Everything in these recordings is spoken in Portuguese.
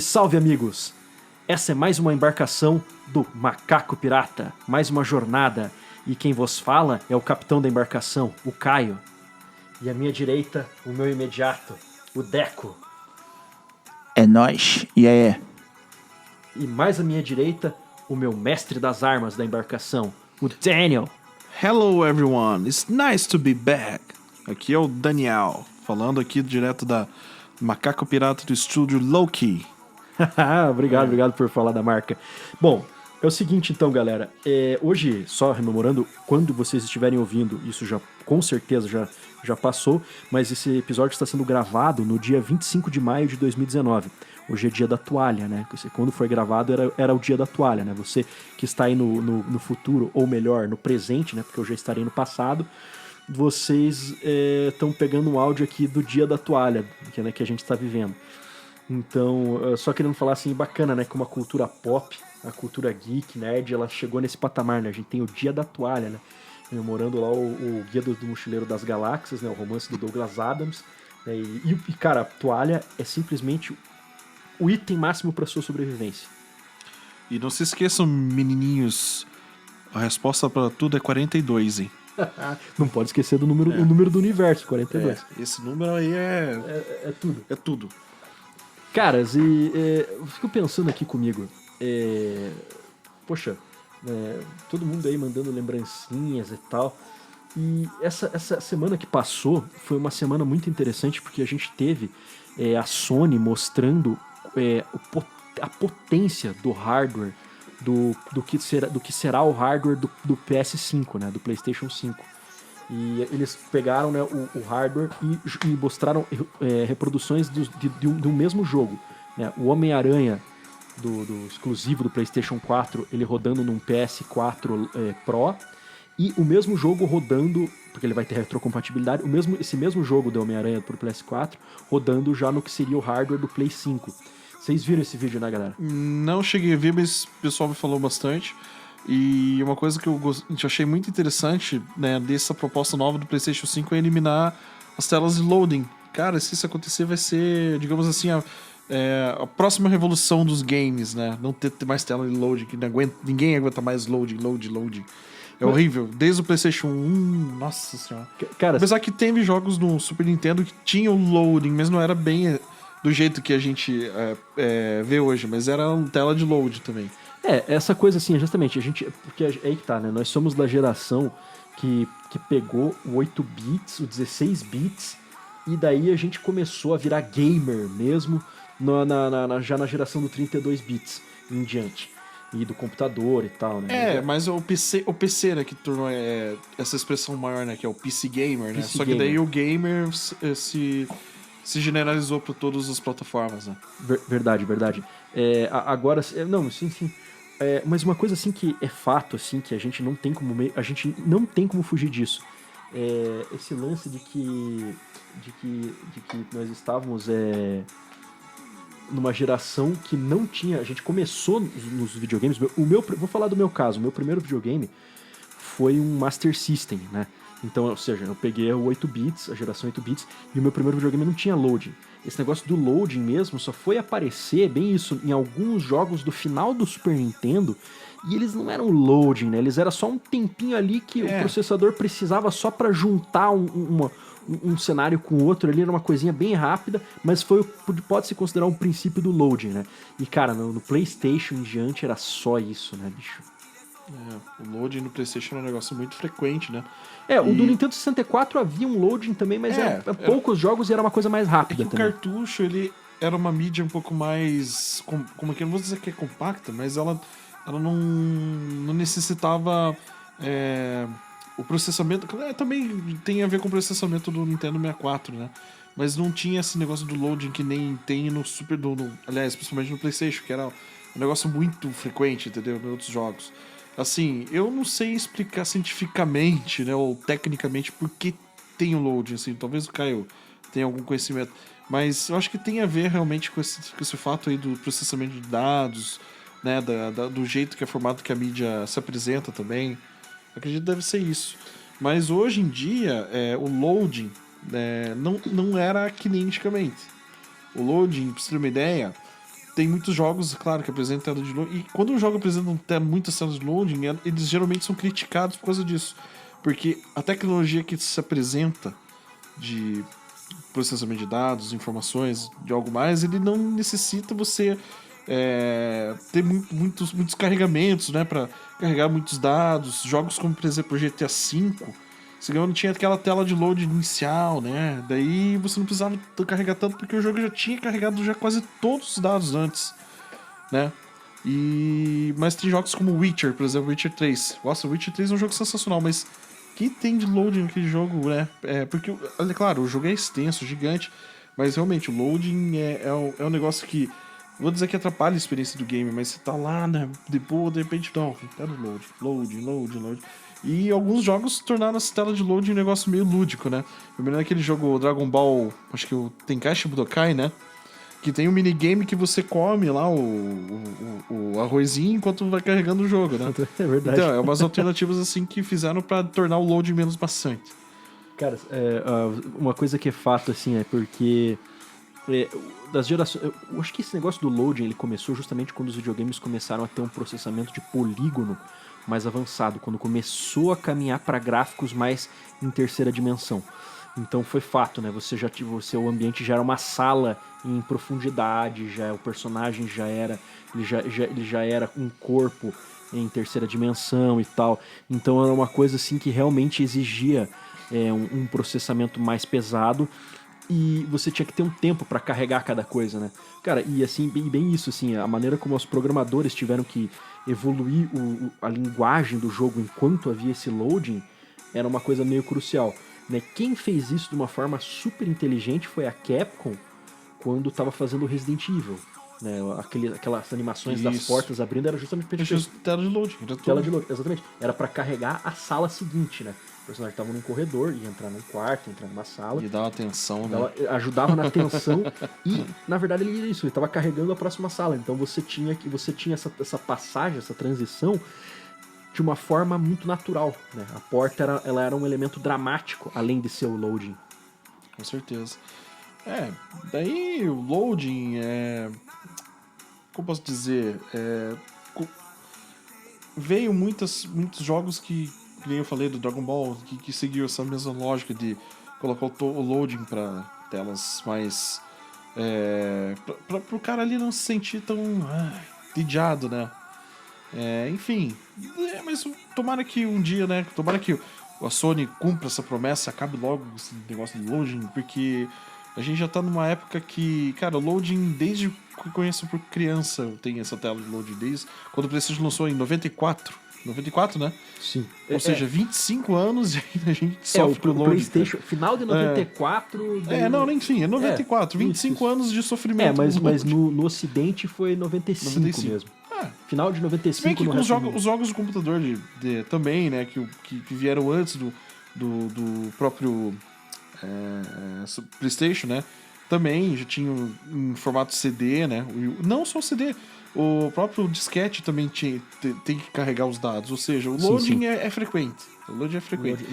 Salve, amigos! Essa é mais uma embarcação do Macaco Pirata, mais uma jornada, e quem vos fala é o capitão da embarcação, o Caio. E à minha direita, o meu imediato, o Deco. É nóis, e aí? E mais à minha direita, o meu mestre das armas da embarcação, o Daniel. Hello everyone, it's nice to be back. Aqui é o Daniel, falando aqui direto da Macaco Pirata do estúdio Loki. Obrigado por falar da marca. Bom, é o seguinte então, galera. Hoje, só rememorando, quando vocês estiverem ouvindo, isso já com certeza já passou, mas esse episódio está sendo gravado no dia 25 de maio de 2019. Hoje é dia da toalha, né? Quando foi gravado era o dia da toalha, né? Você que está aí no futuro, ou melhor, no presente, né? Porque eu já estarei no passado. Vocês estão pegando um áudio aqui do dia da toalha, que a gente está vivendo. Então, só querendo falar assim, bacana, né? Como a cultura pop, a cultura geek, nerd, ela chegou nesse patamar, né? A gente tem o Dia da Toalha, né? Memorando lá o Guia do Mochileiro das Galáxias, né? O romance do Douglas Adams. Né? E, cara, a toalha é simplesmente o item máximo para sua sobrevivência. E não se esqueçam, menininhos, a resposta para tudo é 42, hein? Não pode esquecer do número, o número do universo, 42. Esse número aí É tudo. é tudo. Caras, eu fico pensando aqui comigo. Poxa, todo mundo aí mandando lembrancinhas e tal. E essa semana que passou foi uma semana muito interessante porque a gente teve a Sony mostrando a potência do hardware do que será o hardware do PS5, né, do PlayStation 5. E eles pegaram, né, o hardware e mostraram reproduções do mesmo jogo. Né? O Homem-Aranha do exclusivo do PlayStation 4, ele rodando num PS4 Pro, e o mesmo jogo rodando, porque ele vai ter retrocompatibilidade, esse mesmo jogo do Homem-Aranha pro PS4 rodando já no que seria o hardware do Play 5. Vocês viram esse vídeo, né, galera? Não cheguei a ver, mas o pessoal me falou bastante. E uma coisa que eu achei muito interessante, né, dessa proposta nova do PlayStation 5 é eliminar as telas de loading. Cara, se isso acontecer vai ser, digamos assim, a próxima revolução dos games, né? Não ter mais tela de loading, que ninguém aguenta mais loading. É horrível. Desde o PlayStation 1, nossa senhora. Cara, apesar que teve jogos no Super Nintendo que tinham loading, mas não era bem do jeito que a gente vê hoje, mas era tela de load também. Essa coisa assim, justamente, porque é aí que tá, né? Nós somos da geração que pegou o 8 bits, o 16 bits, e daí a gente começou a virar gamer mesmo, já na geração do 32 bits em diante. E do computador e tal, né? Mas o PC, né, que tornou essa expressão maior, né, que é o PC Gamer, né? PC Só que daí gamer. o gamer se generalizou para todas as plataformas, né? Verdade. Agora, não, sim. Mas uma coisa assim que é fato, assim, que a gente não tem como fugir disso. Esse lance de que nós estávamos numa geração que não tinha. A gente começou nos videogames. Vou falar do meu caso. O meu primeiro videogame foi um Master System, né? Então, ou seja, eu peguei o 8 bits, a geração 8 bits, e o meu primeiro videogame não tinha loading. Esse negócio do loading mesmo só foi aparecer, bem isso, em alguns jogos do final do Super Nintendo, e eles não eram loading, né? Eles eram só um tempinho ali que o processador precisava só para juntar um cenário com o outro ali, era uma coisinha bem rápida, mas pode-se considerar um princípio do loading, né? E, cara, no PlayStation em diante era só isso, né, bicho? O loading no PlayStation é um negócio muito frequente, né? O do Nintendo 64 havia um loading também, mas era poucos jogos e era uma coisa mais rápida também. O cartucho, ele era uma mídia um pouco mais... Como é que eu não vou dizer que é compacta, mas ela não necessitava o processamento... Também tem a ver com o processamento do Nintendo 64, né? Mas não tinha esse negócio do loading que nem tem no Super... aliás, principalmente no PlayStation, que era um negócio muito frequente, entendeu? Em outros jogos. Assim, eu não sei explicar cientificamente, né, ou tecnicamente por que tem o loading, assim, talvez o Caio tenha algum conhecimento, mas eu acho que tem a ver realmente com esse fato aí do processamento de dados, né, do jeito que é formado que a mídia se apresenta também. Eu acredito que deve ser isso. Mas hoje em dia, o loading não era que nem antigamente. O loading, pra você ter uma ideia, tem muitos jogos, claro, que apresentam tela de loading. E quando um jogo apresenta muitas telas de loading, eles geralmente são criticados por causa disso. Porque a tecnologia que se apresenta de processamento de dados, informações, de algo mais, ele não necessita você ter muitos carregamentos, né, para carregar muitos dados. Jogos como, por exemplo, o GTA V, você não tinha aquela tela de load inicial, né? Daí você não precisava carregar tanto porque o jogo já tinha carregado já quase todos os dados antes, né? Mas tem jogos como Witcher, por exemplo, Witcher 3. Nossa, o Witcher 3 é um jogo sensacional, mas o que tem de loading naquele jogo, né? Porque, olha, claro, o jogo é extenso, gigante, mas realmente o loading é um negócio que, vou dizer que atrapalha a experiência do game, mas você tá lá, né? Depois, de repente, não, quero loading. E alguns jogos tornaram essa tela de loading um negócio meio lúdico, né? Eu me lembro daquele jogo Dragon Ball, acho que o Tenkaichi Budokai, né? Que tem um minigame que você come lá o arrozinho enquanto vai carregando o jogo, né? É verdade. Então, é umas alternativas assim que fizeram pra tornar o loading menos maçante. Cara, uma coisa que é fato, assim, é porque das gerações... Eu acho que esse negócio do loading, ele começou justamente quando os videogames começaram a ter um processamento de polígono mais avançado, quando começou a caminhar para gráficos mais em terceira dimensão. Então foi fato, né? O ambiente já era uma sala em profundidade, o personagem ele já era um corpo em terceira dimensão e tal. Então era uma coisa assim que realmente exigia um processamento mais pesado e você tinha que ter um tempo para carregar cada coisa, né? Cara, e assim, bem isso, assim, a maneira como os programadores tiveram que evoluir a linguagem do jogo enquanto havia esse loading era uma coisa meio crucial, né? Quem fez isso de uma forma super inteligente foi a Capcom quando estava fazendo o Resident Evil, né? Aquelas animações das portas abrindo era justamente pra gente Tela de loading. tela de loading, exatamente. Era pra carregar a sala seguinte, né? O personagem tava num corredor, ia entrar num quarto, entrar numa sala. E dava atenção, né? Ajudava na tensão e, na verdade, ele tava carregando a próxima sala. Então você tinha essa passagem, essa transição de uma forma muito natural, né? A porta ela era um elemento dramático, além de ser o loading. Com certeza. Daí o loading como posso dizer? Veio muitos jogos que nem eu falei do Dragon Ball, que seguiu essa mesma lógica de colocar o loading para telas mais. Pro cara ali não se sentir tão entediado, né? Enfim, mas tomara que um dia, né? Tomara que a Sony cumpra essa promessa, acabe logo esse negócio de loading, porque a gente já tá numa época que, cara, o loading, desde que eu conheço por criança, tem essa tela de loading desde quando o PlayStation lançou em 94. 94, né? Sim. Ou seja, 25 anos e ainda a gente sofre com o loading. PlayStation, final de 94... Enfim, é 94. 25 isso. anos de sofrimento. Mas no Ocidente foi 95 mesmo. Final de 95 se bem que no com os jogos do computador também, né? Que vieram antes do próprio PlayStation, né? Também já tinham em formato CD, né? Não só o CD, o próprio disquete também tem que carregar os dados. Ou seja, o loading é frequente. O loading é frequente.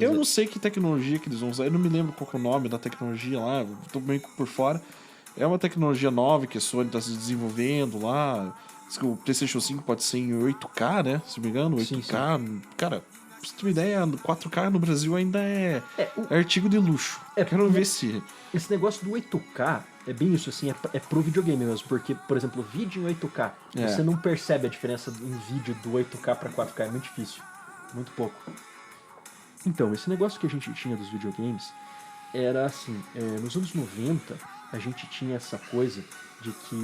Eu não sei que tecnologia que eles vão usar. Eu não me lembro qual é o nome da tecnologia lá. Eu tô bem por fora. É uma tecnologia nova que a Sony está se desenvolvendo lá. O PlayStation 5 pode ser em 8K, né? Se não me engano, 8K. Sim. Cara, pra você ter uma ideia, 4K no Brasil ainda é artigo de luxo. Quero ver se... Esse negócio do 8K é bem isso, assim, é pro videogame mesmo. Porque, por exemplo, vídeo em 8K, você não percebe a diferença em vídeo do 8K para 4K. É muito difícil. Muito pouco. Então, esse negócio que a gente tinha dos videogames era assim, nos anos 90, a gente tinha essa coisa de que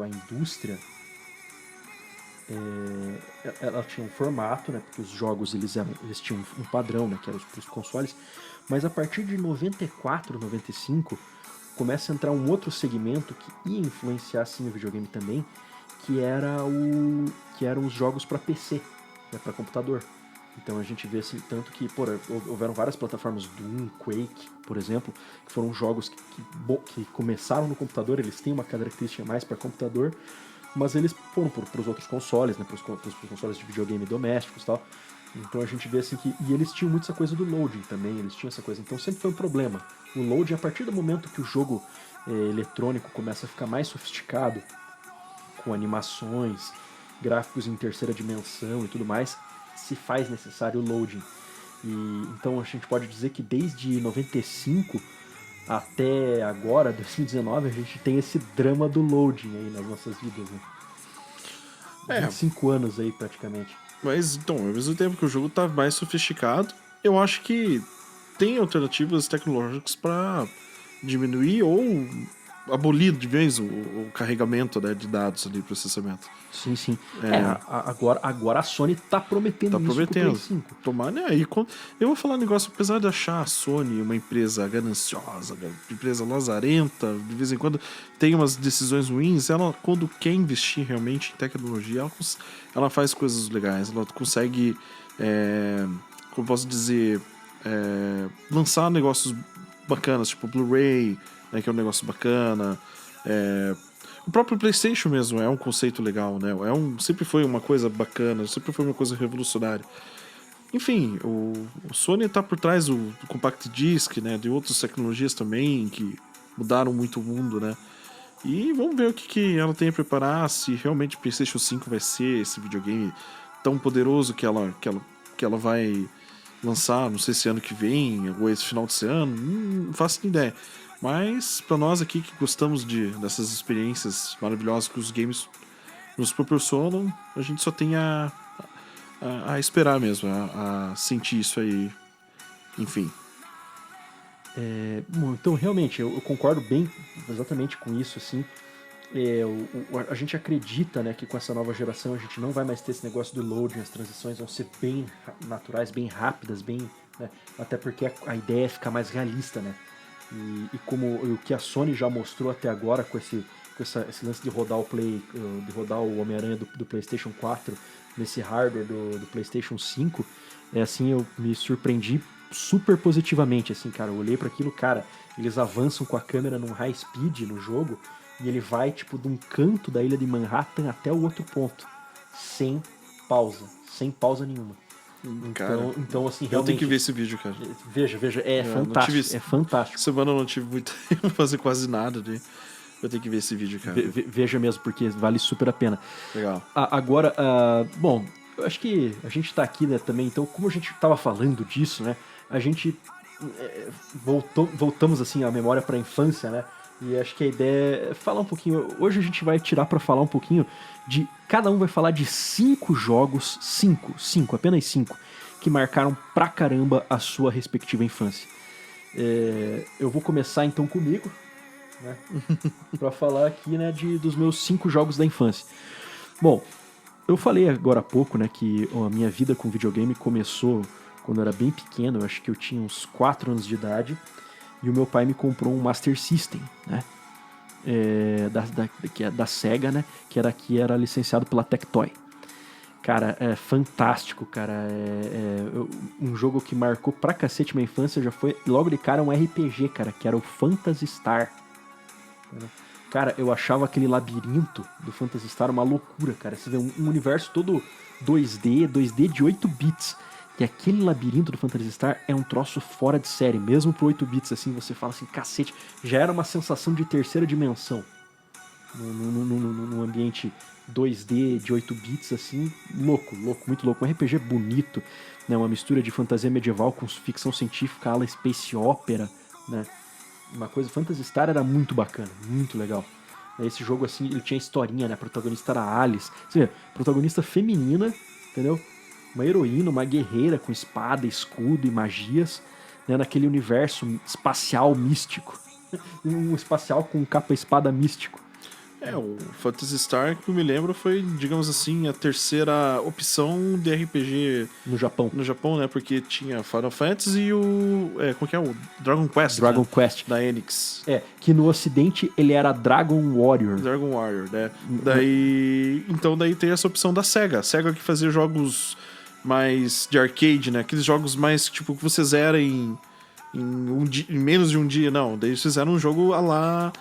a indústria ela tinha um formato, né? Porque os jogos eles tinham um padrão, né? Que era os consoles. Mas a partir de 94, 95, começa a entrar um outro segmento que ia influenciar sim o videogame também, que eram os jogos para PC, né, para computador. Então a gente vê assim, tanto que houveram várias plataformas, Doom, Quake, por exemplo, que foram jogos que começaram no computador, eles têm uma característica mais para computador, mas eles foram para os outros consoles, né, para os consoles de videogame domésticos e tal. Então a gente vê assim que... E eles tinham muito essa coisa do loading também, eles tinham essa coisa. Então sempre foi um problema. O loading, a partir do momento que o jogo eletrônico começa a ficar mais sofisticado, com animações, gráficos em terceira dimensão e tudo mais, se faz necessário o loading. E, então a gente pode dizer que desde 95 até agora, 2019, a gente tem esse drama do loading aí nas nossas vidas, né? 25 anos aí praticamente. Mas, então, ao mesmo tempo que o jogo tá mais sofisticado, eu acho que tem alternativas tecnológicas para diminuir ou abolir de vez o carregamento, né, de dados ali, processamento. Sim, sim. Agora a Sony tá prometendo Tá isso prometendo. pro Play 5. Tomar, né? Eu vou falar um negócio, apesar de achar a Sony uma empresa gananciosa, uma empresa lazarenta, de vez em quando tem umas decisões ruins, ela, quando quer investir realmente em tecnologia, ela faz coisas legais, ela consegue, como posso dizer, lançar negócios bacanas, tipo Blu-ray, né, que é um negócio bacana. O próprio PlayStation mesmo é um conceito legal, né? Sempre foi uma coisa bacana, sempre foi uma coisa revolucionária. Enfim, o Sony tá por trás do Compact Disc, né? De outras tecnologias também que mudaram muito o mundo, né? E vamos ver o que ela tem a preparar, se realmente o PlayStation 5 vai ser esse videogame tão poderoso que ela vai lançar, não sei se ano que vem ou esse final de ano, não faço ideia. Mas pra nós aqui que gostamos dessas experiências maravilhosas que os games nos proporcionam, a gente só tem a esperar mesmo, a sentir isso aí. Enfim. Bom, então, realmente, eu concordo bem exatamente com isso, assim. A gente acredita, né, que com essa nova geração a gente não vai mais ter esse negócio do loading, as transições vão ser bem naturais, bem rápidas, né, até porque a ideia é ficar mais realista, né? E como o que a Sony já mostrou até agora com esse lance de rodar o Homem-Aranha do PlayStation 4 nesse hardware do PlayStation 5, assim, eu me surpreendi super positivamente, assim, cara. Eu olhei para aquilo, cara, eles avançam com a câmera num high speed no jogo e ele vai, tipo, de um canto da ilha de Manhattan até o outro ponto, sem pausa nenhuma. Então, assim, realmente... Eu tenho que ver esse vídeo, cara. Veja, é fantástico, é fantástico. Semana eu não tive muito tempo pra fazer quase nada, né? Eu tenho que ver esse vídeo, cara. Veja mesmo, porque vale super a pena. Legal. Agora, bom, eu acho que a gente tá aqui, né, também, então, como a gente tava falando disso, né, a gente voltamos, assim, a memória pra infância, né, e acho que a ideia é falar um pouquinho, hoje a gente vai tirar pra falar um pouquinho de, cada um vai falar de 5 jogos, 5, apenas 5, que marcaram pra caramba a sua respectiva infância. Eu vou começar então comigo, né, pra falar aqui, né, dos meus 5 jogos da infância. Bom, eu falei agora há pouco, né, que a minha vida com videogame começou quando eu era bem pequeno, eu acho que eu tinha uns 4 anos de idade, e o meu pai me comprou um Master System, né, da Sega, né, que era licenciado pela Tectoy. Cara, é fantástico, cara, um jogo que marcou pra cacete minha infância, já foi logo de cara um RPG, cara, que era o Phantasy Star. Cara, eu achava aquele labirinto do Phantasy Star uma loucura, cara. Você vê um universo todo 2D de 8 bits. E aquele labirinto do Phantasy Star é um troço fora de série. Mesmo pro 8 bits, assim, você fala assim, cacete. Já era uma sensação de terceira dimensão. Num ambiente 2D de 8 bits, assim, louco, muito louco. Um RPG bonito, né? Uma mistura de fantasia medieval com ficção científica, ala space opera, né? Uma coisa, Phantasy Star era muito bacana, muito legal. Esse jogo, assim, ele tinha historinha, né? A protagonista era a Alice. Você vê, protagonista feminina, entendeu? Uma heroína, uma guerreira com espada, escudo e magias, né? Naquele universo espacial místico. Um espacial com capa-espada místico. O Phantasy Star, que eu me lembro, foi, digamos assim, a terceira opção de RPG no Japão. No Japão, né? Porque tinha Final Fantasy e o... como que é? O Dragon Quest, Dragon né? Quest. Da Enix. Que no ocidente ele era Dragon Warrior. Dragon Warrior, né? Daí tem essa opção da SEGA. A SEGA que fazia jogos mais de arcade, né? Aqueles jogos mais, tipo, que você zera em menos de um dia, não. Daí eles fizeram um jogo a lá...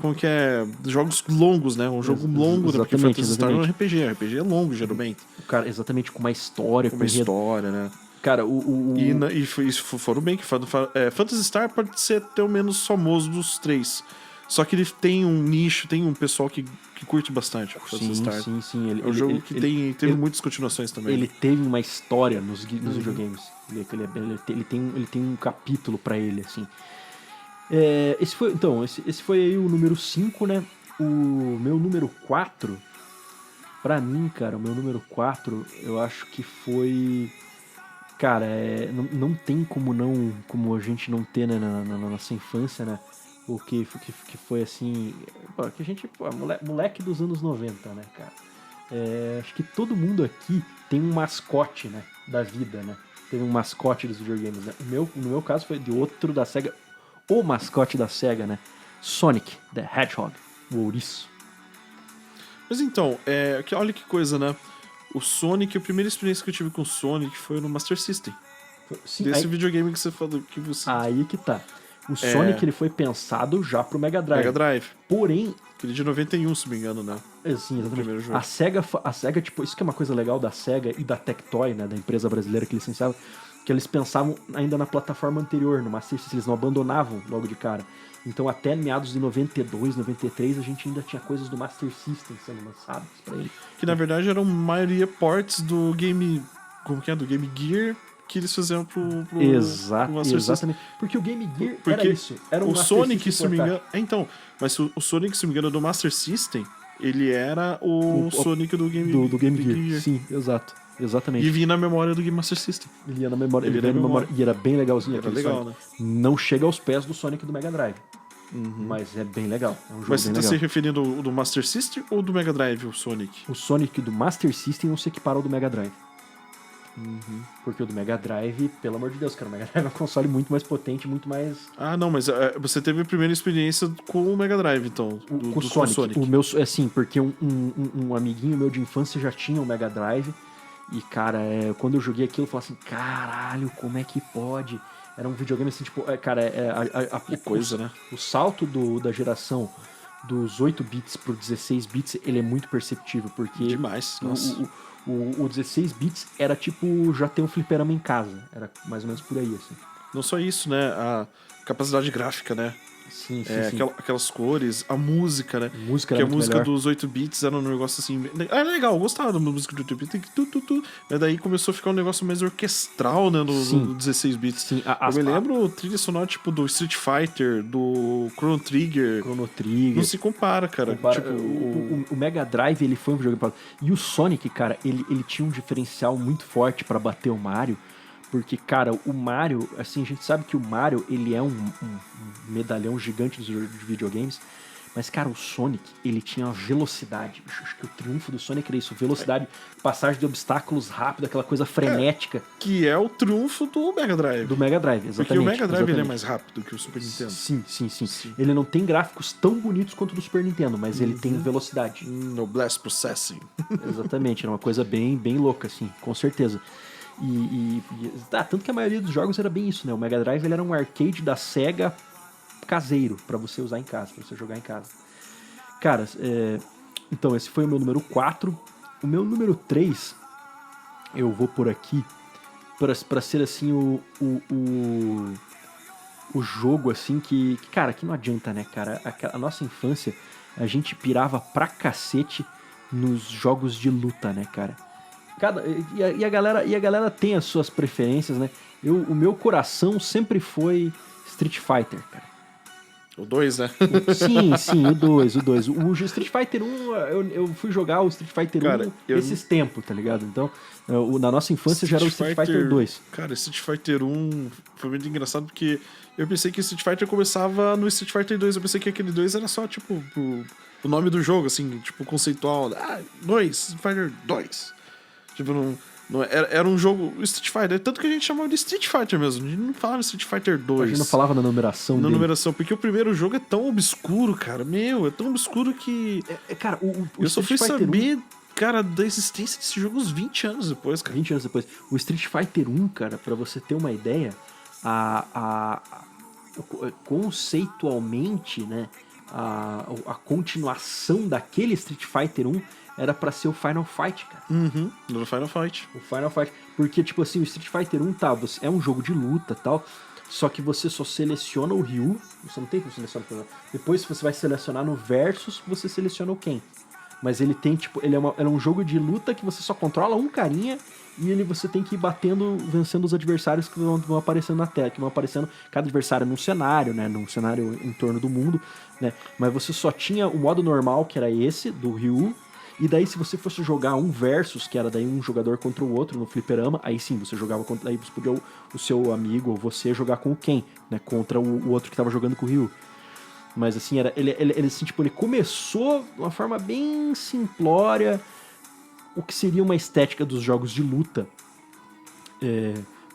como que é? Jogos longos, né? Um jogo longo, né? Porque Phantasy Star é um RPG. RPG é longo, geralmente. Cara, exatamente, com uma história. Com uma história, né? Cara, E foram bem que Phantasy Star pode ser até o menos famoso dos 3. Só que ele tem um nicho, tem um pessoal que curte bastante o Phantasy Sim, Star. sim. É um jogo que teve muitas continuações também. Ele teve uma história nos videogames. Ele tem um capítulo pra ele, assim. Esse foi aí o número 5, né? O meu número 4, pra mim, cara, o meu número 4, eu acho que foi... Cara, não tem como a gente não ter, né, na nossa infância, né? O que foi assim... Pô, que a gente, moleque dos anos 90, né, cara? Acho que todo mundo aqui tem um mascote, né, da vida, né? Teve um mascote dos videogames, né? No meu caso foi de outro da SEGA, o mascote da SEGA, né? Sonic the Hedgehog, o ouriço. Mas então, olha que coisa, né? O Sonic, a primeira experiência que eu tive com o Sonic foi no Master System. Sim, Desse videogame que você falou que você... Aí que tá. O Sonic ele foi pensado já pro Mega Drive. Mega Drive. Porém, Aquele de 91, se não me engano, né? sim, exatamente. Primeiro jogo. A SEGA, tipo, isso que é uma coisa legal da SEGA e da Tectoy, né, da empresa brasileira que licenciava, que eles pensavam ainda na plataforma anterior, no Master System, eles não abandonavam logo de cara. Então até meados de 92, 93, a gente ainda tinha coisas do Master System sendo lançadas pra ele. Que na verdade eram maioria ports do Game... Como que é? Do Game Gear que eles fizeram pro Master System. Exatamente. Porque o Game Gear Porque era isso. Era um o Master Sonic, System se não me engano... portátil. Então, mas o Sonic, se não me engano, do Master System, ele era o Sonic do Game, do Game Gear. Sim, exato. Exatamente. E vinha na memória do Game Master System. Ele ia na memória, Ele ele ia na memória. e era bem legalzinho Era aquele legal, Sonic. né? Não chega aos pés do Sonic do Mega Drive. Mas é bem legal. É um jogo Mas você bem tá legal. se referindo ao do Master System ou do Mega Drive, o Sonic? O Sonic do Master System não se equipara ao do Mega Drive. Porque o do Mega Drive, pelo amor de Deus, cara, o Mega Drive é um console muito mais potente, muito mais... Ah, não, mas você teve a primeira experiência com o Mega Drive, então. Com o Sonic. O meu, assim, porque um amiguinho meu de infância já tinha o Mega Drive. E, cara, quando eu joguei aquilo, eu falei assim, caralho, como é que pode? Era um videogame assim, tipo, cara, Que coisa, né? O salto da geração dos 8 bits pro 16 bits, ele é muito perceptível, porque Demais, nossa. o 16 bits era tipo já ter um fliperama em casa, era mais ou menos por aí, assim. Não só isso, né? A capacidade gráfica, né? Sim. Aquelas cores, a música, né? A música que era a muito música melhor. dos 8 bits era um negócio assim. Era legal, eu gostava da música dos 8 bits. Mas daí começou a ficar um negócio mais orquestral, né? No 16 bits. Sim, eu me lembro trilha sonora tipo do Street Fighter, do Chrono Trigger. Não se compara, cara. Tipo, o Mega Drive, ele foi um videogame. E o Sonic, cara, ele tinha um diferencial muito forte pra bater o Mario. Porque, cara, o Mario, assim, a gente sabe que o Mario, ele é um medalhão gigante dos videogames, mas, cara, o Sonic, ele tinha uma velocidade. Acho que o triunfo do Sonic era isso, velocidade, passagem de obstáculos rápido, aquela coisa frenética. Que é o triunfo do Mega Drive. Do Mega Drive, exatamente. Porque o Mega Drive ele é exatamente. mais rápido que o Super Nintendo. Sim. Ele não tem gráficos tão bonitos quanto o do Super Nintendo, mas ele tem velocidade. No Blast Processing. Exatamente, era uma coisa bem, bem louca, assim, com certeza. Tanto que a maioria dos jogos era bem isso, né? O Mega Drive ele era um arcade da SEGA caseiro, pra você usar em casa, pra você jogar em casa. Cara, então esse foi o meu número 4. O meu número 3, eu vou por aqui, pra ser assim o jogo assim que, cara, que não adianta, né, cara? A nossa infância, a gente pirava pra cacete nos jogos de luta, né, cara? E a galera tem as suas preferências, né? O meu coração sempre foi Street Fighter, cara. O 2, né? Sim, o 2. O Street Fighter 1, eu fui jogar o Street Fighter 1 Cara, esses tempos, tá ligado? Então, na nossa infância já era o Street Fighter 2. Cara, Street Fighter 1 foi muito engraçado porque eu pensei que Street Fighter começava no Street Fighter 2. Eu pensei que aquele 2 era só, tipo, o nome do jogo, assim, tipo, conceitual. 2, Street Fighter 2. Tipo, não era um jogo Street Fighter. Tanto que a gente chamava de Street Fighter mesmo. A gente não falava Street Fighter 2. A gente não falava na numeração Na dele. numeração, porque o primeiro jogo é tão obscuro, cara. É tão obscuro que... Cara, o eu só fui Street Fighter saber, cara, da existência desse jogo uns 20 anos depois, cara. 20 anos depois. O Street Fighter 1, cara, pra você ter uma ideia, conceitualmente, né, a continuação daquele Street Fighter 1 era pra ser o Final Fight, cara. No Final Fight. O Final Fight. Porque, tipo assim, o Street Fighter 1 é um jogo de luta e tal, só que você só seleciona o Ryu, você não tem como selecionar o Ken. Depois você vai selecionar no Versus, você seleciona o Ken. Mas ele tem, tipo, ele é um jogo de luta que você só controla um carinha e você tem que ir batendo, vencendo os adversários que vão aparecendo na tela, que vão aparecendo cada adversário num cenário, né? Num cenário em torno do mundo, né? Mas você só tinha o modo normal, que era esse, do Ryu. E daí, se você fosse jogar um versus, que era daí um jogador contra o outro no fliperama, aí sim, você jogava contra. Aí você podia o seu amigo ou você jogar com o Ken, né? Contra o outro que tava jogando com o Ryu. Mas assim, ele assim, tipo, ele começou de uma forma bem simplória, o que seria uma estética dos jogos de luta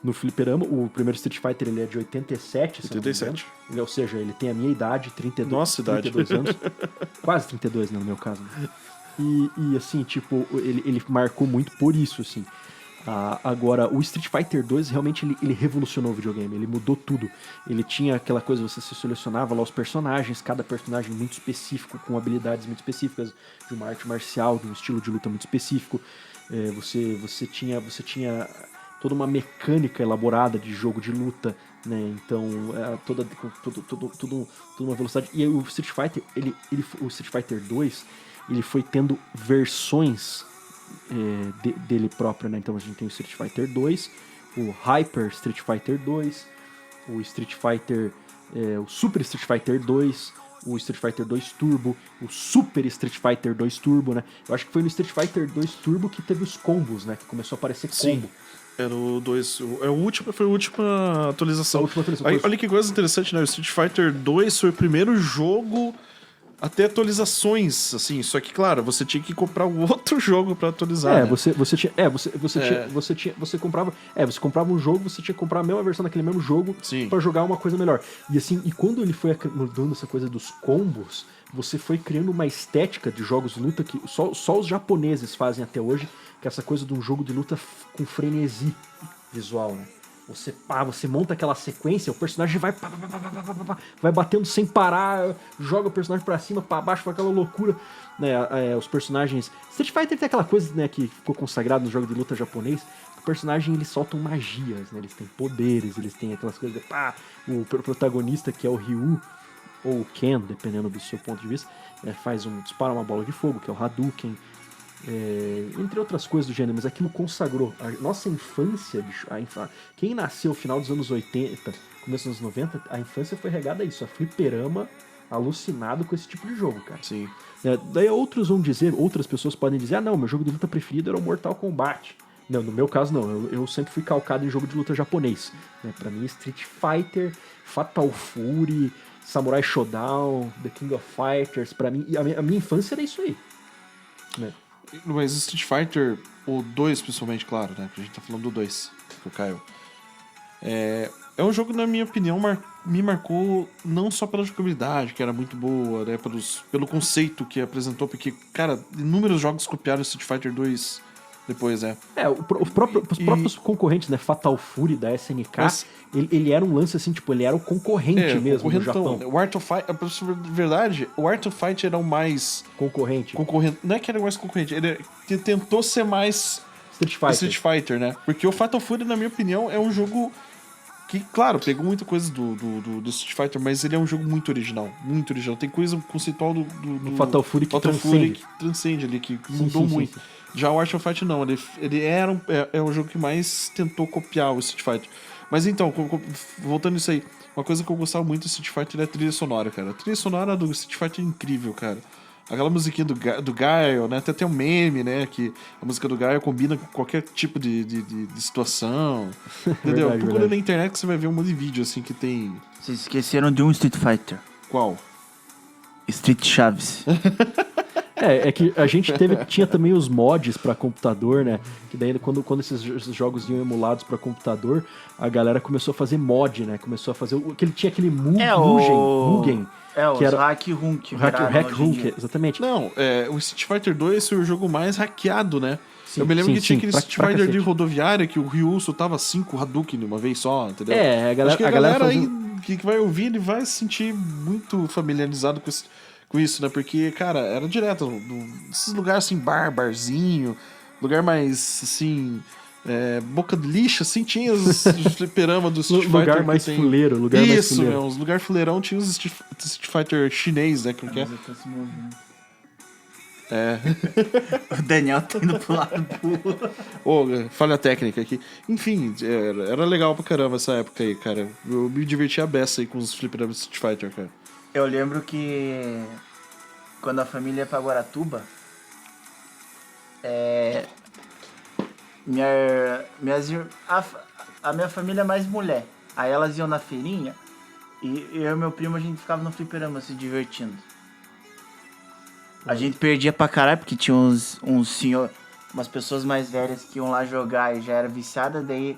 no fliperama. O primeiro Street Fighter ele é de 87, se 87. Ou seja, ele tem a minha idade, 32, Nossa idade. 32 anos. Quase 32, né, no meu caso. E assim, tipo, ele marcou muito por isso, assim. Agora, o Street Fighter 2 realmente ele revolucionou o videogame, ele mudou tudo. Ele tinha aquela coisa, você se selecionava lá os personagens, cada personagem muito específico, com habilidades muito específicas, de uma arte marcial, de um estilo de luta muito específico. Você tinha toda uma mecânica elaborada de jogo de luta, né? Então, toda uma velocidade. E aí, o Street Fighter, o Street Fighter 2, ele foi tendo versões dele próprio, né? Então a gente tem o Street Fighter 2, o Hyper Street Fighter 2, o Street Fighter, o Super Street Fighter 2, o Street Fighter 2 Turbo, o Super Street Fighter 2 Turbo, né? Eu acho que foi no Street Fighter 2 Turbo que teve os combos, né? Que começou a aparecer combo. Sim. Era o 2. Foi a última atualização. Aí, olha que coisa interessante, né? O Street Fighter 2 foi o primeiro jogo a ter atualizações, assim. Só que, claro, você tinha que comprar um outro jogo pra atualizar. Né? Você comprava um jogo, você tinha que comprar a mesma versão daquele mesmo jogo pra jogar uma coisa melhor. E assim, quando ele foi mudando essa coisa dos combos, você foi criando uma estética de jogos de luta que só os japoneses fazem até hoje, que é essa coisa de um jogo de luta com frenesi visual, né? Você monta aquela sequência, o personagem vai batendo sem parar, joga o personagem pra cima, pra baixo, com aquela loucura, né? Os personagens... Street Fighter tem aquela coisa, né, que ficou consagrado no jogo de luta japonês, que o personagem, eles soltam magias, né? Eles têm poderes, eles têm aquelas coisas o protagonista, que é o Ryu, ou o Ken, dependendo do seu ponto de vista, dispara uma bola de fogo, que é o Hadouken, entre outras coisas do gênero, mas aquilo consagrou a nossa infância, bicho. Quem nasceu no final dos anos 80, começo dos anos 90, a infância foi regada a isso, a fliperama, alucinado com esse tipo de jogo, cara. Sim. Daí outras pessoas podem dizer, não, meu jogo de luta preferido era o Mortal Kombat. Não, no meu caso não, eu sempre fui calcado em jogo de luta japonês, né? Pra mim, Street Fighter, Fatal Fury, Samurai Shodown, The King of Fighters, pra mim, a minha infância era isso aí, né? Mas Street Fighter, o 2 principalmente, claro, né? Porque a gente tá falando do 2, do Caio. É um jogo, na minha opinião, me marcou não só pela jogabilidade, que era muito boa, né? Pelo conceito que apresentou, porque, cara, inúmeros jogos copiaram Street Fighter 2 depois, né? Os próprios concorrentes, né? Fatal Fury da SNK, ele era um lance assim, tipo, ele era o concorrente mesmo no Japão. O Art of Fight, pra verdade, o Art of Fight era o mais... Concorrente. Não é que era o mais concorrente, ele tentou ser mais... Street Fighter, né? Porque o Fatal Fury, na minha opinião, é um jogo que, claro, pegou muita coisa do Street Fighter, mas ele é um jogo muito original. Muito original. Tem coisa conceitual do Fatal Fury que transcende ali, que mudou muito. Sim. Já o Art of Fight não, ele é um jogo que mais tentou copiar o Street Fighter. Mas então, voltando isso aí, uma coisa que eu gostava muito do Street Fighter é a trilha sonora, cara. A trilha sonora do Street Fighter é incrível, cara. Aquela musiquinha do Gaio, né? Até tem um meme, né? Que a música do Gaio combina com qualquer tipo de situação. Entendeu? Procura na internet que você vai ver um monte de vídeo assim que tem... Vocês esqueceram de um Street Fighter. Qual? Street Chaves. É que a gente tinha também os mods pra computador, né? Que daí quando esses jogos iam emulados pra computador, a galera começou a fazer mod, né? Começou a fazer... Tinha aquele Mugen. Que era Hack Hunk. Hack Hunk, exatamente. Não, o Street Fighter 2 foi o jogo mais hackeado, né? Sim, eu me lembro que tinha aquele Street Fighter cacete de rodoviária que o Ryu soltava 5 Hadouken de uma vez só, entendeu? Acho que a galera aí que vai ouvir, ele vai se sentir muito familiarizado com isso, né? Porque, cara, era direto. Esses lugares assim, barzinho, lugar mais, assim, boca de lixo, assim, tinha os fliperama do Street Fighter. Lugar mais fuleiro, lugar mais Isso, fuleiro. uns lugar fuleirão tinha os Street Fighter chinês, né? Como que é? Mas eu tô se movendo. É. O Daniel tá indo pro lado burro. Ô, falha técnica aqui. Enfim, era legal pra caramba essa época aí, cara. Eu me divertia a beça aí com os fliperamas Street Fighter, cara. Eu lembro que quando a família ia pra Guaratuba, a minha família é mais mulher. Aí elas iam na feirinha e eu e meu primo a gente ficava no fliperama se divertindo. A gente perdia pra caralho porque tinha uns senhor, umas pessoas mais velhas que iam lá jogar e já era viciada, daí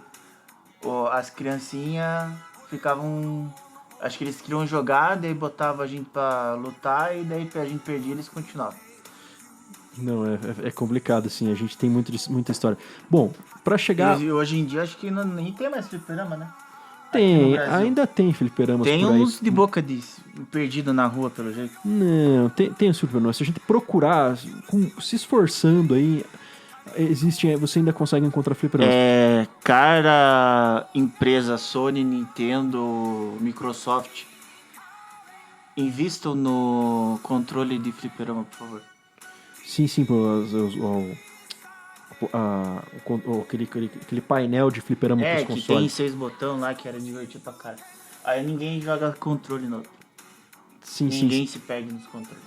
as criancinhas ficavam. Acho que eles queriam jogar, daí botava a gente pra lutar e daí a gente perdia e eles continuavam. Não, é complicado, assim, a gente tem muita história. Bom, pra chegar... E hoje em dia acho que nem tem mais fliperama, né? Tem, ainda tem fliperamas Tem por aí. uns de boca de perdido na rua, pelo jeito. Não, tem os fliperamas. Se a gente procurar, se esforçando aí, você ainda consegue encontrar fliperamas. Cara, empresa Sony, Nintendo, Microsoft, invistam no controle de fliperama, por favor. Sim, aquele painel de fliperama pros Que consoles. tem 6 botões lá, que era divertido pra cara. Aí ninguém joga controle no outro. Ninguém se perde nos controles.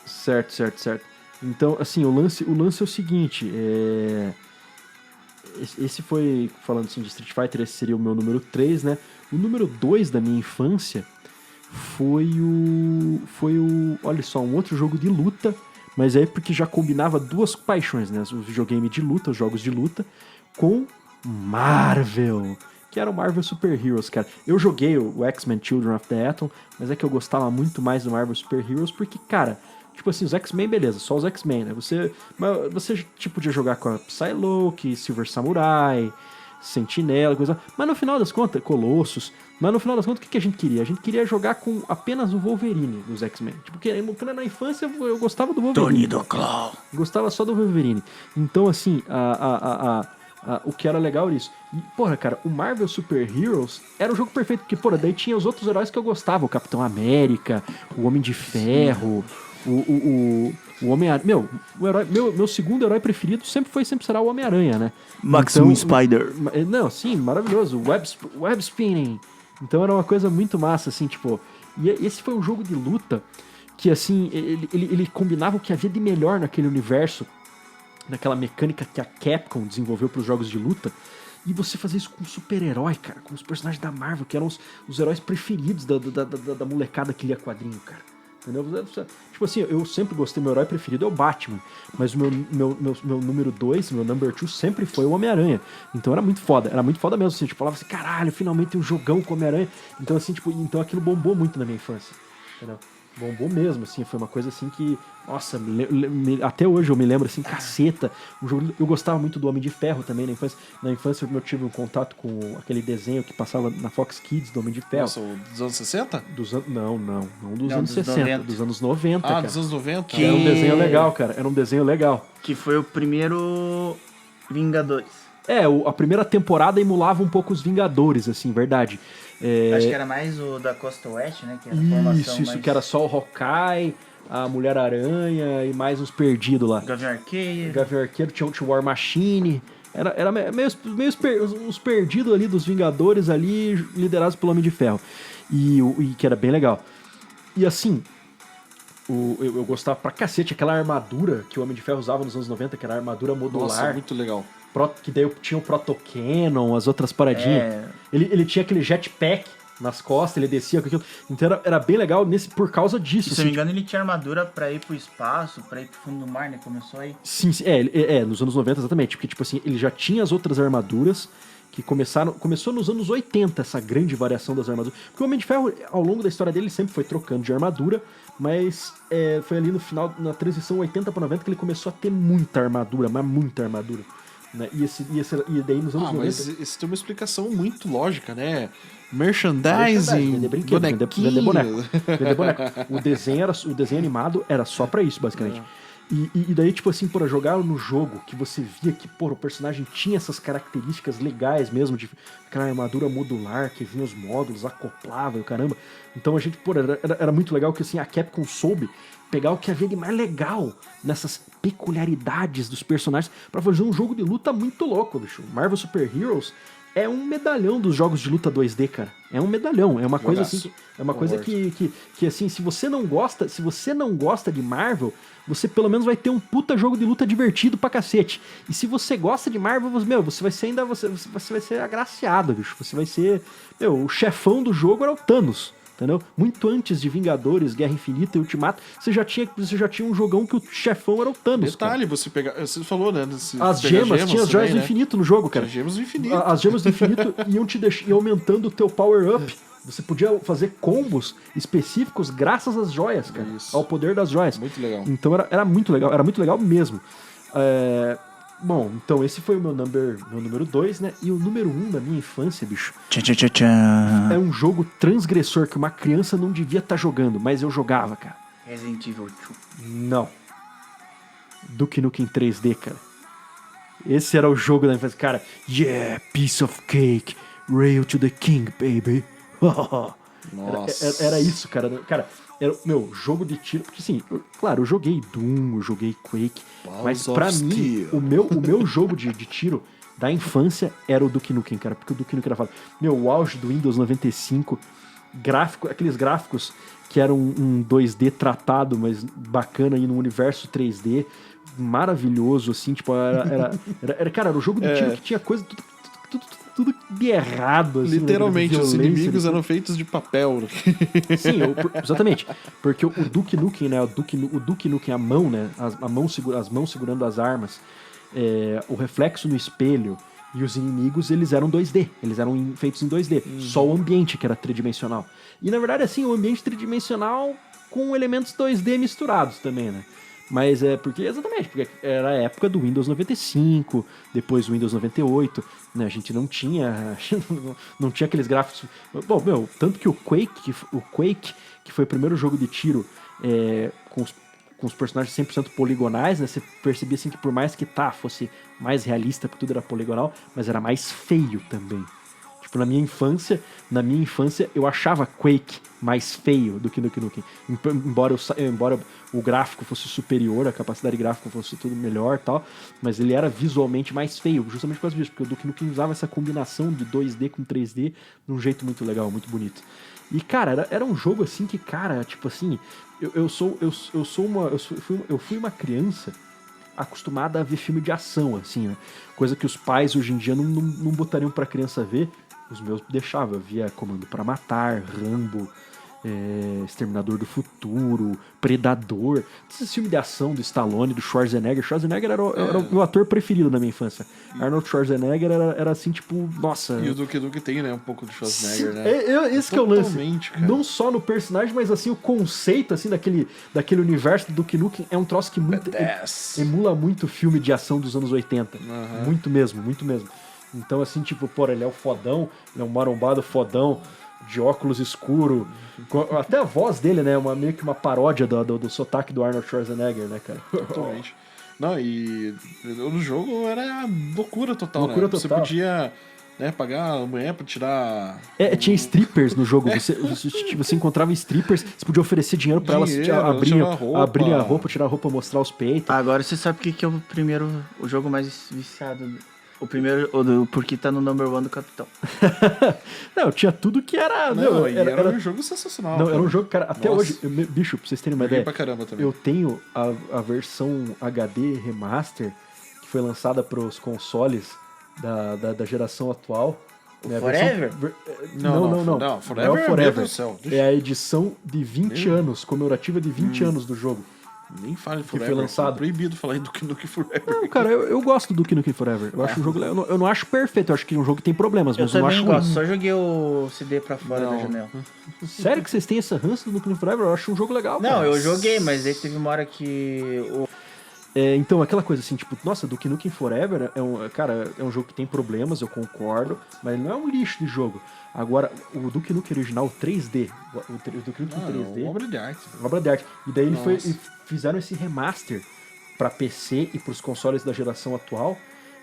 Certo. Então, assim, o lance é o seguinte, esse foi, falando assim de Street Fighter, esse seria o meu número 3, né? O número 2 da minha infância foi o, olha só, um outro jogo de luta, mas é porque já combinava duas paixões, né? O videogame de luta, os jogos de luta, com Marvel, que era o Marvel Super Heroes, cara. Eu joguei o X-Men Children of the Atom, mas é que eu gostava muito mais do Marvel Super Heroes porque, cara, tipo assim, os X-Men, beleza, só os X-Men, né? Você tipo, podia jogar com a Psylocke, Silver Samurai, Sentinela, coisa. Mas no final das contas, Colossus. Mas no final das contas, o que a gente queria? A gente queria jogar com apenas o Wolverine dos X-Men. Tipo, porque na infância eu gostava do Wolverine. Tony do Claw. Gostava só do Wolverine. Então, assim, o que era legal era isso. E, porra, cara, o Marvel Super Heroes era o jogo perfeito, porque, porra, daí tinha os outros heróis que eu gostava. O Capitão América, o Homem de Ferro, o Homem-Aranha. Meu segundo herói preferido sempre será o Homem-Aranha, né? Maximum Spider. Não, sim, maravilhoso. Web Spinning. Então era uma coisa muito massa, assim, tipo... E esse foi um jogo de luta que, assim, ele combinava o que havia de melhor naquele universo, naquela mecânica que a Capcom desenvolveu para os jogos de luta. E você fazer isso com um super-herói, cara, com os personagens da Marvel, que eram os heróis preferidos da molecada que lia quadrinho, cara. Entendeu? Tipo assim, eu sempre gostei, meu herói preferido é o Batman, mas o meu número 2, meu number 2, sempre foi o Homem-Aranha. Então era muito foda mesmo, assim, tipo, falava assim, caralho, finalmente tem um jogão com o Homem-Aranha. Então assim, tipo, então aquilo bombou muito na minha infância, entendeu? Bombou mesmo, assim, foi uma coisa assim que, nossa, até hoje eu me lembro, assim, caceta. Eu gostava muito do Homem de Ferro também na infância. Na infância eu tive um contato com aquele desenho que passava na Fox Kids do Homem de Ferro. Nossa, dos anos 60? Não dos anos 60, 90. Dos anos 90, cara. Dos anos 90? Era um desenho legal, cara, era um desenho legal. Que foi o primeiro Vingadores. A primeira temporada emulava um pouco os Vingadores, assim, verdade. Acho que era mais o da Costa Oeste, né? Que era a formação Isso, que era só o Hawkeye, a Mulher-Aranha e mais uns perdidos lá. Gavião Arqueiro, tinha o War Machine. Era meio os perdidos ali dos Vingadores ali, liderados pelo Homem de Ferro. E que era bem legal. E assim, eu gostava pra cacete aquela armadura que o Homem de Ferro usava nos anos 90, que era a armadura modular. Nossa, muito legal. Que daí tinha o Proto-Cannon, as outras paradinhas. Ele tinha aquele jetpack nas costas, ele descia com aquilo. Então era bem legal por causa disso. Se eu não me engano, ele tinha armadura pra ir pro espaço, pra ir pro fundo do mar, né? Começou aí. Sim, nos anos 90, exatamente. Porque, tipo assim, ele já tinha as outras armaduras que começou nos anos 80, essa grande variação das armaduras. Porque o Homem de Ferro, ao longo da história dele, sempre foi trocando de armadura, mas foi ali no final, na transição 80 para 90, que ele começou a ter muita armadura, mas muita armadura. Né? E daí nos anos 90... Mas isso tem uma explicação muito lógica, né? Merchandising, vender brinquedo, vender boneco. O desenho animado era só pra isso, basicamente. E daí, tipo assim, porra, jogar no jogo que você via que, porra, o personagem tinha essas características legais mesmo, de aquela armadura modular, que vinha os módulos, acoplava e o caramba. Então a gente, porra, era muito legal que assim, a Capcom soube pegar o que havia de mais legal nessas peculiaridades dos personagens pra fazer um jogo de luta muito louco, bicho. Marvel Super Heroes é um medalhão dos jogos de luta 2D, cara. É um medalhão, é uma coisa assim, é uma coisa que assim, se você não gosta de Marvel, você pelo menos vai ter um puta jogo de luta divertido pra cacete. E se você gosta de Marvel, você vai ser ainda você vai ser agraciado, bicho. Você vai ser, o chefão do jogo era o Thanos. Entendeu? Muito antes de Vingadores, Guerra Infinita e Ultimato, você já tinha um jogão que o chefão era o Thanos. Detalhe, cara. você falou, né? As gemas, tinha as joias do infinito no jogo, cara. As gemas do infinito. As gemas do infinito iam aumentando o teu power-up. Você podia fazer combos específicos graças às joias, cara. Isso. Ao poder das joias. Muito legal. Então era muito legal mesmo. Bom, então esse foi o meu número 2, né? E o número 1 da minha infância, bicho, é um jogo transgressor que uma criança não devia estar jogando, mas eu jogava, cara. Resident Evil 2. Não. Duke Nukem 3D, cara. Esse era o jogo da infância. Cara, yeah, piece of cake, rail to the king, baby. Nossa. Era isso, cara. Cara, era meu jogo de tiro. Porque assim, claro, eu joguei Doom, eu joguei Quake. Mas pra mim, o meu jogo de tiro da infância era o Duke Nukem, cara. Porque o Duke Nukem era foda. O auge do Windows 95, aqueles gráficos que eram um 2D tratado, mas bacana aí no universo 3D. Maravilhoso, assim, tipo, cara, era o jogo de tiro que tinha coisa tudo de errado. Assim, literalmente, né, os inimigos eram feitos de papel. Sim, exatamente. Porque o Duke Nukem, né? O Duke Nukem, a mão, né? As mãos segurando as armas, o reflexo no espelho e os inimigos, eles eram 2D. Eles eram feitos em 2D. Só o ambiente que era tridimensional. E na verdade, assim, o ambiente tridimensional com elementos 2D misturados também, né? Mas porque era a época do Windows 95, depois do Windows 98, né? A gente não tinha aqueles gráficos. Bom, tanto que o Quake, que foi o primeiro jogo de tiro com os personagens 100% poligonais, né? Você percebia assim que por mais que fosse mais realista, porque tudo era poligonal, mas era mais feio também. Tipo, na minha infância, eu achava Quake mais feio do que Duke Nukem. Embora o gráfico fosse superior, a capacidade gráfica fosse tudo melhor e tal, mas ele era visualmente mais feio, justamente por causa disso, porque o Duke Nukem usava essa combinação de 2D com 3D de um jeito muito legal, muito bonito. E, cara, era um jogo assim que, cara, tipo assim, eu fui uma criança acostumada a ver filme de ação, assim, né? Coisa que os pais hoje em dia não botariam pra criança ver. Os meus deixavam, eu via Comando pra Matar, Rambo, Exterminador do Futuro, Predador, esse filme de ação do Stallone, do Schwarzenegger. Schwarzenegger era o meu ator preferido na minha infância. Arnold Schwarzenegger era assim, tipo, nossa. E o Duke Nukem tem, né, um pouco de Schwarzenegger, né? Esse que é o lance. Cara. Não só no personagem, mas assim, o conceito assim, daquele universo do Duke Nukem é um troço que emula muito filme de ação dos anos 80. Uhum. Muito mesmo, muito mesmo. Então, assim, tipo, ele é o fodão, ele é um marombado fodão, de óculos escuro. Até a voz dele, né? Meio que uma paródia do sotaque do Arnold Schwarzenegger, né, cara? Totalmente. Não, e no jogo era loucura total, loucura né? total. Você podia, né, pagar a mulher pra tirar... Tinha strippers no jogo. Você encontrava strippers, você podia oferecer dinheiro pra elas abrir a roupa, tirar a roupa, mostrar os peitos. Agora você sabe o que é o jogo mais viciado... O primeiro, porque tá no number 1 do Capitão. Não, tinha tudo que era... Era um jogo sensacional. Não, era um jogo, cara, até hoje... Bicho, pra vocês terem uma ideia... Pra caramba também. Eu tenho a versão HD Remaster, que foi lançada pros consoles da geração atual. Né, Forever? Não. Forever é o Forever. É a edição de 20 anos, comemorativa de 20 anos do jogo. Nem fale de Forever. Que foi lançado. É proibido falar em Duke Nukem Forever. Não, cara, eu gosto do Duke Nukem Forever. Eu acho um jogo... Eu não acho perfeito, eu acho que é um jogo que tem problemas, mas eu não acho gosto. Só joguei o CD pra fora da janela. Sério que vocês têm essa rança do Duke Nukem Forever? Eu acho um jogo legal, cara. Não, eu joguei, mas aí teve uma hora que... Então, aquela coisa assim, tipo, nossa, Duke Nukem Forever é um jogo que tem problemas, eu concordo, mas ele não é um lixo de jogo. Agora, o Duke Nukem original 3D, o Duke Nukem 3D... Obra de arte. Obra de arte. E daí fizeram esse remaster pra PC e pros consoles da geração atual.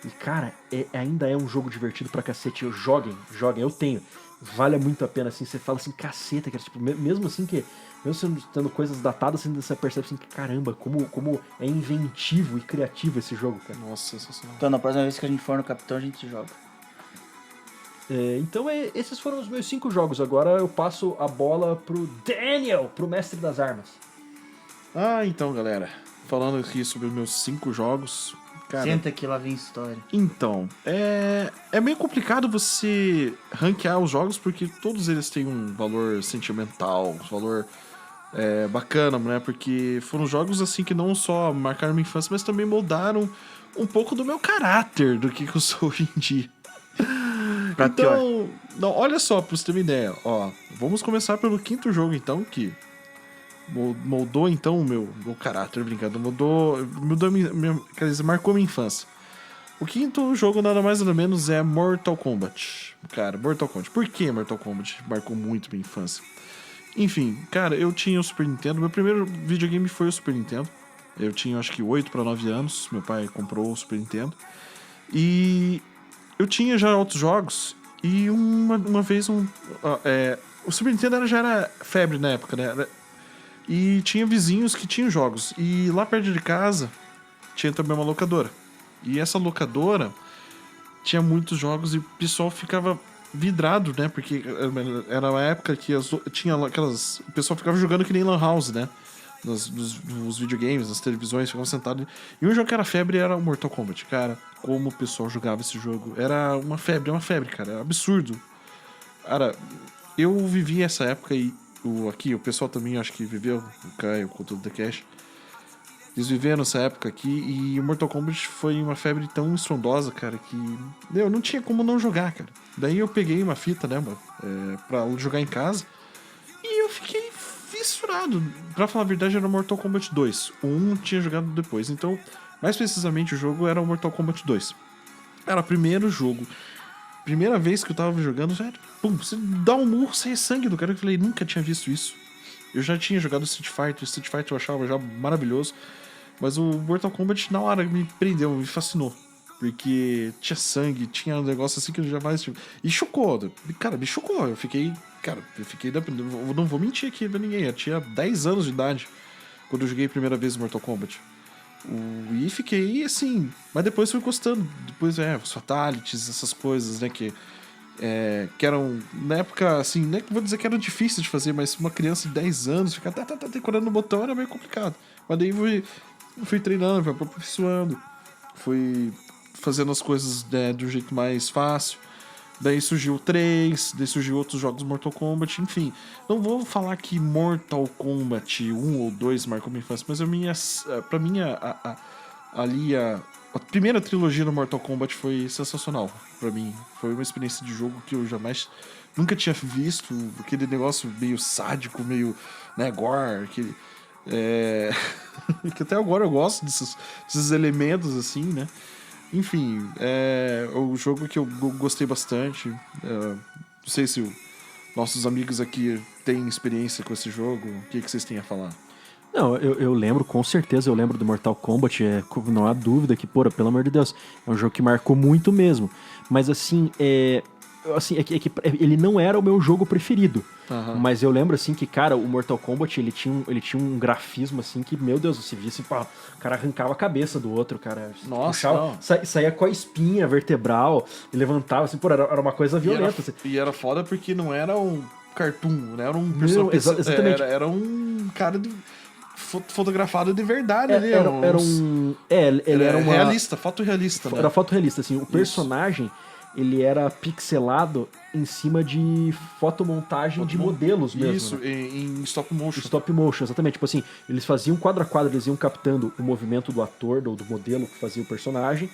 E, cara, ainda é um jogo divertido pra cacete. Joguem, eu tenho. Vale muito a pena, assim, você fala assim, caceta, cara, tipo, mesmo assim que, mesmo tendo coisas datadas, você percebe assim, que caramba, como é inventivo e criativo esse jogo, cara. Nossa, sensacional. Então, na próxima vez que a gente for no Capitão, a gente joga. Então, esses foram os meus 5 jogos. Agora eu passo a bola pro Daniel, pro mestre das armas. Então, galera, falando aqui sobre os meus 5 jogos, cara... Senta que lá vem história. Então, é meio complicado você ranquear os jogos, porque todos eles têm um valor sentimental, um valor bacana, né? Porque foram jogos, assim, que não só marcaram minha infância, mas também moldaram um pouco do meu caráter, do que eu sou hoje em dia. Pra pior. Então, não, olha só, pra você ter uma ideia, ó, vamos começar pelo 5º jogo, então, que moldou, então, o meu caráter, brincando, quer dizer, marcou minha infância. O 5º jogo, nada mais nada menos, é Mortal Kombat. Cara, Mortal Kombat. Por que Mortal Kombat marcou muito minha infância? Enfim, cara, eu tinha o Super Nintendo, meu primeiro videogame foi o Super Nintendo. Eu tinha, acho que 8 para 9 anos, meu pai comprou o Super Nintendo. E... eu tinha já outros jogos e uma vez o Super Nintendo já era febre na época, né? E tinha vizinhos que tinham jogos. E lá perto de casa tinha também uma locadora. E essa locadora tinha muitos jogos e o pessoal ficava vidrado, né? Porque era uma época que tinha aquelas... o pessoal ficava jogando que nem Lan House, né? Nos videogames, nas televisões, ficavam sentados. E um jogo que era febre era o Mortal Kombat. Cara, como o pessoal jogava esse jogo. Era uma febre, cara. Era absurdo. Cara, eu vivi essa época e o pessoal também acho que viveu, o Caio, com todo The Cash. Eles viveram essa época aqui e o Mortal Kombat foi uma febre tão estrondosa, cara, que eu não tinha como não jogar, cara. Daí eu peguei uma fita, né, pra jogar em casa e eu fiquei fissurado. Pra falar a verdade, era o Mortal Kombat 2. O 1 tinha jogado depois. Então, mais precisamente, o jogo era o Mortal Kombat 2. Era o primeiro jogo. Primeira vez que eu tava jogando, já era, pum, você dá um murro, sai sangue do cara. Eu falei, nunca tinha visto isso. Eu já tinha jogado Street Fighter eu achava já maravilhoso. Mas o Mortal Kombat, na hora, me prendeu, me fascinou. Porque tinha sangue, tinha um negócio assim que eu jamais tive. E chocou, cara, me chocou. Eu fiquei, eu não vou mentir aqui pra ninguém. Eu tinha 10 anos de idade quando eu joguei a primeira vez Mortal Kombat. E fiquei assim, mas depois fui gostando. Depois, os fatalities, essas coisas, né, que eram, na época, assim, não vou dizer que era difícil de fazer, mas uma criança de 10 anos ficar decorando o botão era meio complicado. Mas daí fui treinando, fui aperfeiçoando, fui fazendo as coisas de um jeito mais fácil. Daí surgiu o 3, daí surgiu outros jogos Mortal Kombat, enfim. Não vou falar que Mortal Kombat 1 ou 2 marcou minha infância, mas pra mim a primeira trilogia do Mortal Kombat foi sensacional pra mim. Foi uma experiência de jogo que eu nunca tinha visto, aquele negócio meio sádico, meio, né, gore, aquele... que até agora eu gosto desses elementos, assim, né? Enfim, é um jogo que eu gostei bastante. Não sei se nossos amigos aqui têm experiência com esse jogo. O que vocês têm a falar? Não, eu lembro, com certeza eu lembro do Mortal Kombat, não há dúvida que, pelo amor de Deus, é um jogo que marcou muito mesmo. Mas assim, que ele não era o meu jogo preferido. Uhum. Mas eu lembro assim que, cara, o Mortal Kombat ele tinha um grafismo assim que, meu Deus, você via assim, pá, o cara arrancava a cabeça do outro, cara. Nossa, saía com a espinha vertebral e levantava, assim, pô, era uma coisa violenta. E era foda porque não era um cartoon, né? Era um personagem. Exatamente. Era um cara fotografado de verdade ali. Ele era uma... realista, foto realista, né? Era foto realista, assim. O personagem, ele era pixelado em cima de fotomontagem de modelos mesmo. Isso, né? em stop motion. Stop motion, exatamente. Tipo assim, eles faziam quadro a quadro, eles iam captando o movimento do ator, do modelo que fazia o personagem.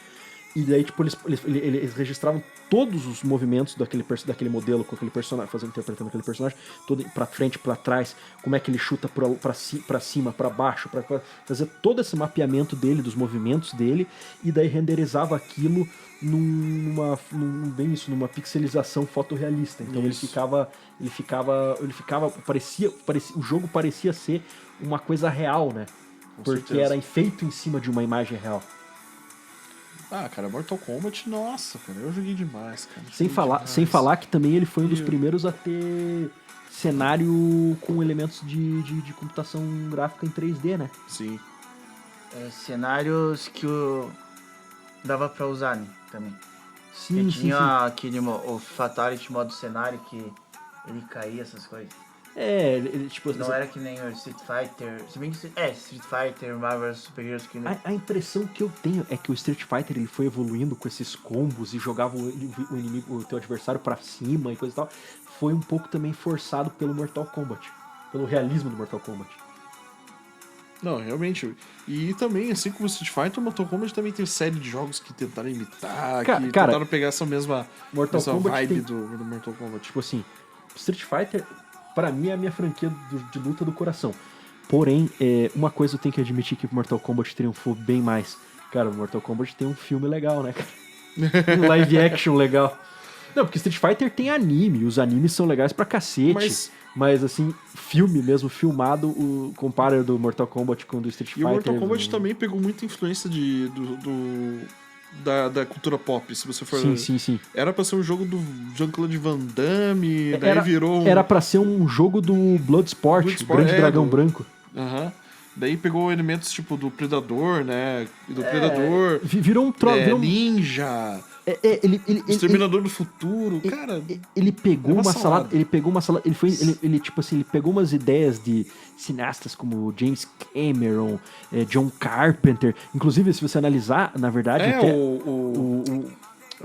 E daí, tipo, eles registravam todos os movimentos daquele modelo com aquele personagem, interpretando aquele personagem, todo pra frente, pra trás, como é que ele chuta pra cima, pra baixo, pra fazer todo esse mapeamento dele, dos movimentos dele, e daí renderizava aquilo numa pixelização fotorrealista. Então parecia, o jogo parecia ser uma coisa real, né? Porque certeza. era feito em cima de uma imagem real. Ah, cara, Mortal Kombat, nossa, cara, eu joguei demais, cara. Sem Joguei falar, demais. sem falar que também ele foi um dos E- primeiros a ter cenário com elementos de computação gráfica em 3D, né? Sim. Cenários que dava pra usar, né? Também. Sim, Porque sim, tinha sim. aquele o Fatality modo cenário que ele caía, essas coisas. Tipo... Não era que nem o Street Fighter. Se bem que Street Fighter, Marvel Super Heroes que A impressão que eu tenho é que o Street Fighter ele foi evoluindo com esses combos e jogava o inimigo, o teu adversário pra cima e coisa e tal. Foi um pouco também forçado pelo Mortal Kombat. Pelo realismo do Mortal Kombat. Não, realmente. E também, assim como o Street Fighter, o Mortal Kombat também tem série de jogos que tentaram imitar, Cara, que tentaram pegar essa mesma Mortal Kombat vibe tem- do Mortal Kombat. Tipo assim, Street Fighter, pra mim, é a minha franquia de luta do coração. Porém, uma coisa eu tenho que admitir que Mortal Kombat triunfou bem mais. Cara, o Mortal Kombat tem um filme legal, né, cara? Um live action legal. Não, porque Street Fighter tem anime, os animes são legais pra cacete. Mas assim, filme mesmo, filmado, compara do Mortal Kombat com o do Street E Fighter. o Mortal Kombat também pegou muita influência da cultura pop, se você for... Sim. Era pra ser um jogo do Jean-Claude Van Damme, daí Era, virou um... era pra ser um jogo do Bloodsport, Bloodsport, Grande Dragão Branco. Aham. Daí pegou elementos tipo do Predador, né? Do Predador, Virou um virou um- Ninja, ele, Exterminador do Futuro, cara... ele pegou é uma uma salada. salada, ele tipo assim, ele pegou umas ideias de cineastas como James Cameron, John Carpenter, inclusive se você analisar, na verdade, até o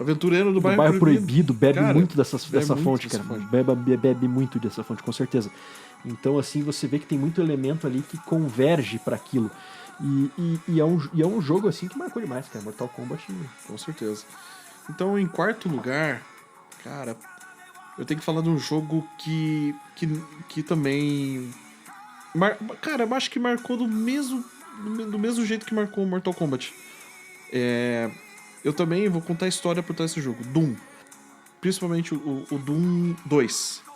Aventureiro do do Bairro Bairro Proibido. Proibido bebe Cara, muito dessa bebe muito fonte, dessa cara. fonte. Bebe muito dessa fonte, com certeza. Então, assim, você vê que tem muito elemento ali que converge pra aquilo. E é um jogo, assim, que marcou demais, cara. Mortal Kombat. Com certeza. Então, em quarto lugar, cara, eu tenho que falar de um jogo que também... Cara, eu acho que marcou do mesmo jeito que marcou o Mortal Kombat. Eu também vou contar a história por trás desse jogo. Doom. Principalmente o Doom 2.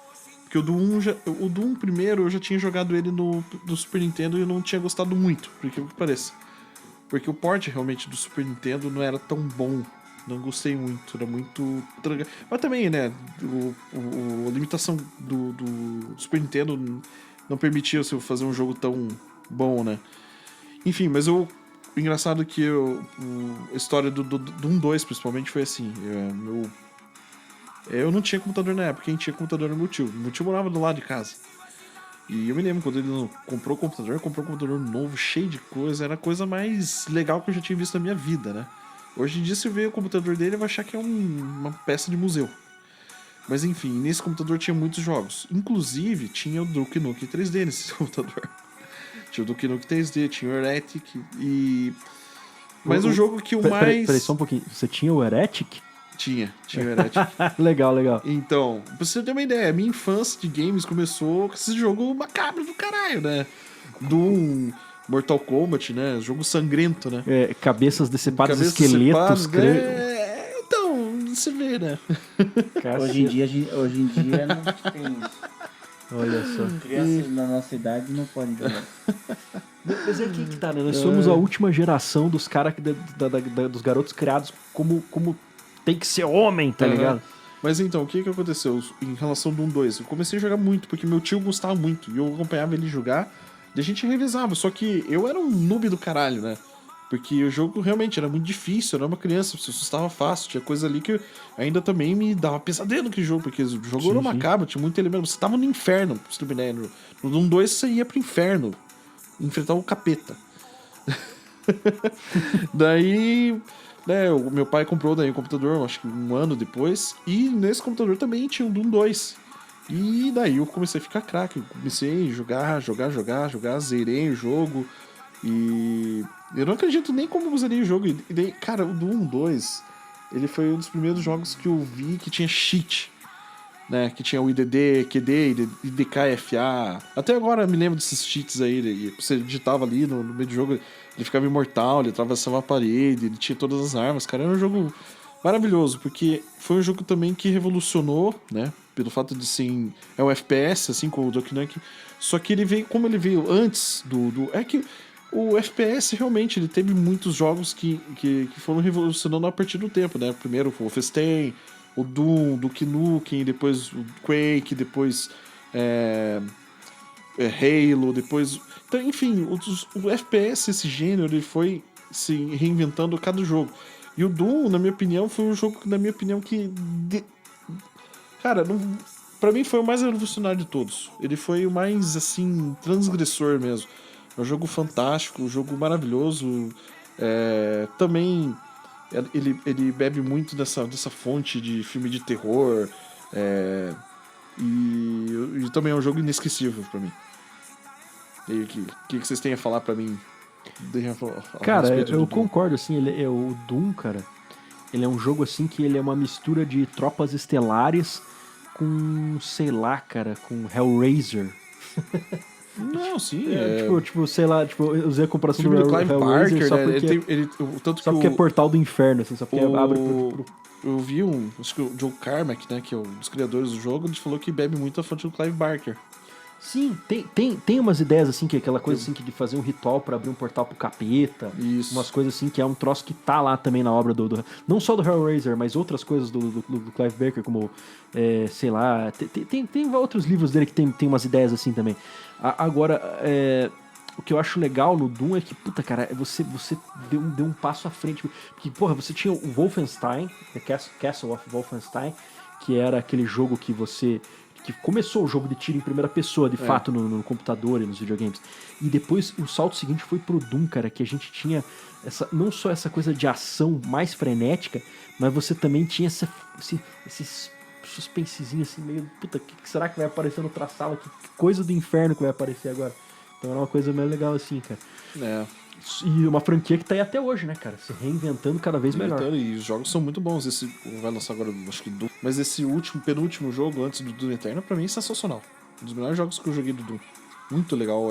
Porque o Doom primeiro eu já tinha jogado ele do Super Nintendo e eu não tinha gostado muito, por que pareça. Porque o port realmente do Super Nintendo não era tão bom. Não gostei muito, era muito... Mas também, né, a limitação do Super Nintendo não permitia eu fazer um jogo tão bom, né. Enfim, mas o engraçado é que a história do Doom 2, principalmente, foi assim. Eu não tinha computador na época, quem tinha computador era meu tio. Meu tio morava do lado de casa. E eu me lembro quando ele comprou um computador novo, cheio de coisa. Era a coisa mais legal que eu já tinha visto na minha vida, né. Hoje em dia, se ver o computador dele, vai achar que é uma peça de museu. Mas enfim, nesse computador tinha muitos jogos. Inclusive, tinha o Duke Nukem 3D nesse computador. Tinha o Duke Nukem 3D, tinha o Heretic e... Mas o jogo que o mais... Peraí, só um pouquinho. Você tinha o Heretic? Tinha o Heretic. Legal. Então, pra você ter uma ideia, a minha infância de games começou com esse jogo macabro do caralho, né? Do Mortal Kombat, né? Jogo sangrento, né? Cabeças decepadas, Cabeças esqueletos, decepadas, então, você vê, né? Hoje em dia não tem isso. Olha só. Crianças da nossa idade não podem jogar. Mas é aqui que tá, né? Nós somos a última geração dos caras, dos garotos criados como tem que ser homem, tá ligado? Mas então, o que aconteceu em relação ao Doom 2? Eu comecei a jogar muito, porque meu tio gostava muito, e eu acompanhava ele jogar, e a gente revezava, só que eu era um noob do caralho, né? Porque o jogo realmente era muito difícil, eu era uma criança, se assustava fácil, tinha coisa ali que ainda também me dava pesadelo naquele jogo, porque o jogo era macabro, tinha muito elemento, você tava no inferno, pra você ter uma ideia. No Doom 2 você ia pro inferno, enfrentar o capeta. Daí... né, o meu pai comprou daí o computador, acho que um ano depois, e nesse computador também tinha um Doom 2. E daí eu comecei a ficar craque, comecei a jogar, zerei o jogo, e eu não acredito nem como eu zerei o jogo. E daí, cara, o Doom 2, ele foi um dos primeiros jogos que eu vi que tinha cheat, né, que tinha o IDD, QD, IDKFA. Até agora eu me lembro desses cheats aí, você digitava ali no meio do jogo, ele ficava imortal, ele atravessava a parede, ele tinha todas as armas, cara, era um jogo maravilhoso, porque foi um jogo também que revolucionou, né, pelo fato de ser um FPS, assim, com o Duke Nukem, só que ele veio, como ele veio antes é que o FPS realmente, ele teve muitos jogos que foram revolucionando a partir do tempo, né? Primeiro o Wolfenstein, o Doom, Duke Nukem, depois o Quake, depois Halo, depois... Então, enfim, o FPS, esse gênero, ele foi se reinventando a cada jogo. E o Doom, na minha opinião, foi um jogo, na minha opinião, Cara, não... pra mim foi o mais revolucionário de todos. Ele foi o mais, assim, transgressor mesmo. É um jogo fantástico, um jogo maravilhoso. Também ele bebe muito dessa fonte de filme de terror. E também é um jogo inesquecível pra mim. E o que vocês têm a falar pra mim? Cara, eu concordo, assim, o Doom, cara, ele é um jogo, assim, que ele é uma mistura de Tropas Estelares com, sei lá, cara, com Hellraiser. Não, sim. Tipo, sei lá, eu usei a comparação filme do Clive Hellraiser Barker, só né? porque, só porque é Portal do Inferno, assim, só porque abre pro... Eu vi acho que o Joe Carmack, né, que é um dos criadores do jogo, ele falou que bebe muito a fonte do Clive Barker. Sim, tem umas ideias, assim, que é aquela coisa, assim, que de fazer um ritual pra abrir um portal pro capeta. Isso. Umas coisas, assim, que é um troço que tá lá também na obra não só do Hellraiser, mas outras coisas do Clive Barker, como, sei lá... Tem outros livros dele que tem umas ideias, assim, também. Agora, o que eu acho legal no Doom é que, puta, cara, você deu um passo à frente. Porque, porra, você tinha o Wolfenstein, The Castle of Wolfenstein, que era aquele jogo que começou o jogo de tiro em primeira pessoa, de fato, no computador e nos videogames. E depois o salto seguinte foi pro Doom, cara, que a gente tinha não só essa coisa de ação mais frenética, mas você também tinha esse suspensezinho assim, meio, puta, o que será que vai aparecer no outra sala? Que coisa do inferno que vai aparecer agora? Então era uma coisa meio legal assim, cara. E uma franquia que tá aí até hoje, né, cara? Se reinventando cada vez melhor. E os jogos são muito bons. Esse vai lançar agora, acho que Doom. Mas esse penúltimo jogo, antes do Doom Eterno, pra mim é sensacional. Um dos melhores jogos que eu joguei do Doom. Muito legal.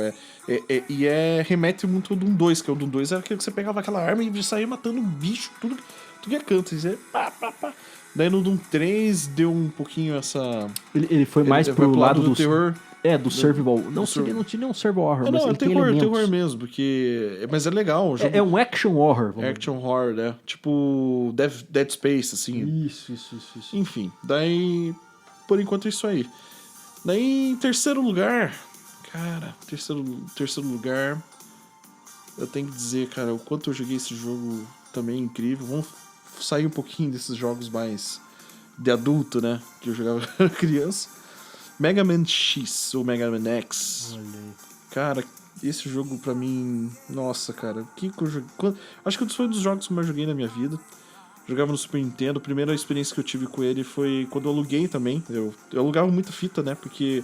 Remete muito ao Doom 2, que o Doom 2 era aquele que você pegava aquela arma e saía matando um bicho, tudo que é canto. E você, pá. Daí no Doom 3 deu um pouquinho essa... Ele foi mais pro lado do terror. Do survival. Não tinha um survival horror, mas ele tem elementos. Terror mesmo, porque... Mas é legal. O jogo... É um action horror. Action horror, né? Tipo Dead Space, assim. Isso. Enfim, daí... Por enquanto é isso aí. Daí, em terceiro lugar... Cara, terceiro lugar... Eu tenho que dizer, cara, o quanto eu joguei esse jogo também é incrível. Vamos sair um pouquinho desses jogos mais de adulto, né? Que eu jogava criança. Mega Man X ou Mega Man X. Cara, esse jogo pra mim... Nossa, cara. Que eu joguei... Acho que foi um dos jogos que eu mais joguei na minha vida. Jogava no Super Nintendo. A primeira experiência que eu tive com ele foi quando eu aluguei também. Eu alugava muita fita, né? Porque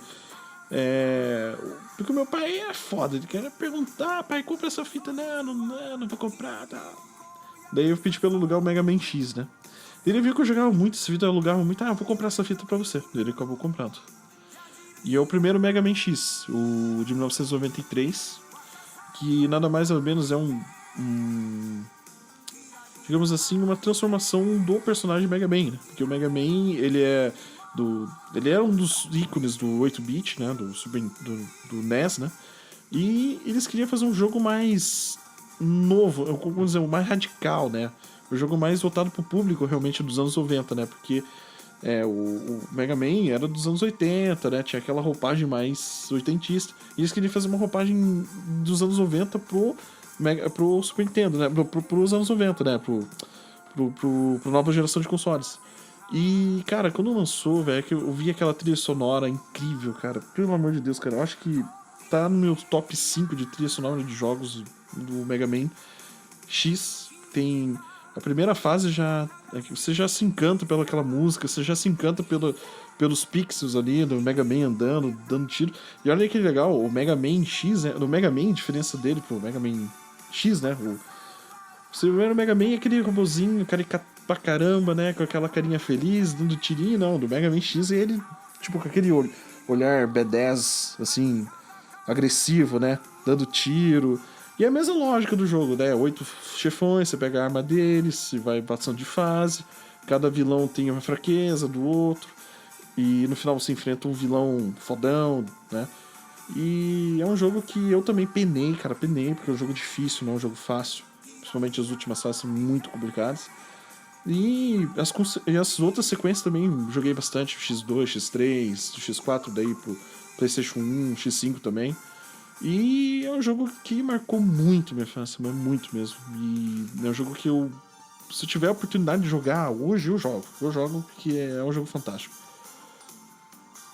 o meu pai é foda. Ele quer perguntar, pai, compra essa fita. Não vou comprar, tá. Daí eu pedi pra ele alugar o Mega Man X, né? Ele viu que eu jogava muito essa fita, eu alugava muito. Eu vou comprar essa fita pra você. Ele acabou comprando. E é o primeiro Mega Man X, o de 1993, que nada mais ou menos é digamos assim, uma transformação do personagem Mega Man, né? Porque o Mega Man, ele é um dos ícones do 8-bit, né? Do NES, né? E eles queriam fazer um jogo mais novo, vamos dizer, mais radical, né? Um jogo mais voltado pro público, realmente, dos anos 90, né? Porque... o Mega Man era dos anos 80, né? Tinha aquela roupagem mais oitentista. E eles queriam fazer uma roupagem dos anos 90 pro Super Nintendo, né? Pros anos 90, né? Pro nova geração de consoles. E, cara, quando lançou, velho, que eu vi aquela trilha sonora incrível, cara. Pelo amor de Deus, cara. Eu acho que tá no meu top 5 de trilha sonora de jogos do Mega Man X. Tem... A primeira fase você já se encanta pelaquela música, você já se encanta pelos pixels ali do Mega Man andando, dando tiro. E olha que legal, o Mega Man X, né? No Mega Man, a diferença dele pro Mega Man X, né? Você vê no Mega Man aquele robozinho caricato pra caramba, né? Com aquela carinha feliz, dando tirinho, não. Do Mega Man X ele, tipo, com aquele olhar B10, assim, agressivo, né? Dando tiro. E é a mesma lógica do jogo, né? 8 chefões, você pega a arma deles, e vai passando de fase. Cada vilão tem uma fraqueza do outro. E no final você enfrenta um vilão fodão, né? E é um jogo que eu também penei, cara, porque é um jogo difícil, não é um jogo fácil. Principalmente as últimas fases são muito complicadas. E as outras sequências também joguei bastante, X2, X3, X4 daí pro PlayStation 1, X5 também. E é um jogo que marcou muito minha infância, mas muito mesmo. E é um jogo que se eu tiver a oportunidade de jogar hoje, eu jogo. Eu jogo porque é um jogo fantástico.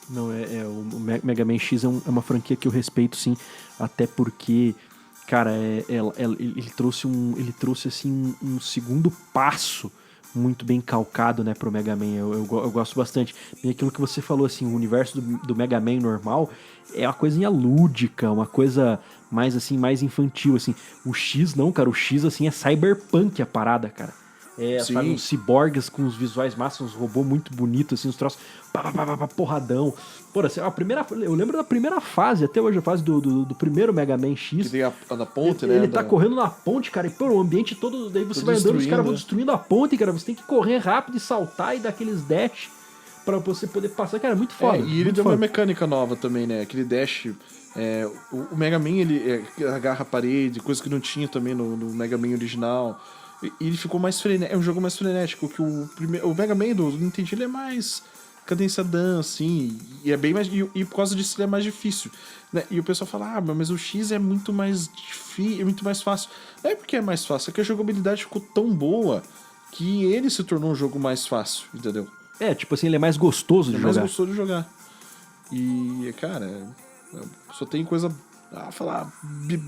Não, o Mega Man X é uma franquia que eu respeito, sim, até porque, cara, ele trouxe assim um segundo passo muito bem calcado, né, pro Mega Man. Eu gosto bastante. E aquilo que você falou, assim, o universo do Mega Man normal é uma coisinha lúdica, uma coisa mais assim, mais infantil, assim. O X não, cara, o X assim é cyberpunk a parada, cara. Sabe, uns ciborgues com os visuais massas, uns robôs muito bonitos, assim, os troços porradão. Porra, assim, eu lembro da primeira fase, até hoje, a fase do primeiro Mega Man X. Que tem a da ponte, né? Ele tá correndo na ponte, cara, e pô, o ambiente todo, daí você vai andando, os caras vão destruindo a ponte, cara, você tem que correr rápido e saltar e dar aqueles dash pra você poder passar, cara, é muito foda. E ele deu uma mecânica nova também, né? Aquele dash... o Mega Man, ele agarra a parede, coisa que não tinha também no Mega Man original. E ele ficou mais frenético. É um jogo mais frenético que o Mega Man do Nintendo, ele é mais cadenciadão, assim. E é bem mais. E por causa disso ele é mais difícil. Né? E o pessoal fala, mas o X é muito mais difícil, é muito mais fácil. Não é porque é mais fácil, é que a jogabilidade ficou tão boa que ele se tornou um jogo mais fácil, entendeu? Tipo assim, ele é mais gostoso de jogar. É mais gostoso de jogar. E, cara, só tem coisa a falar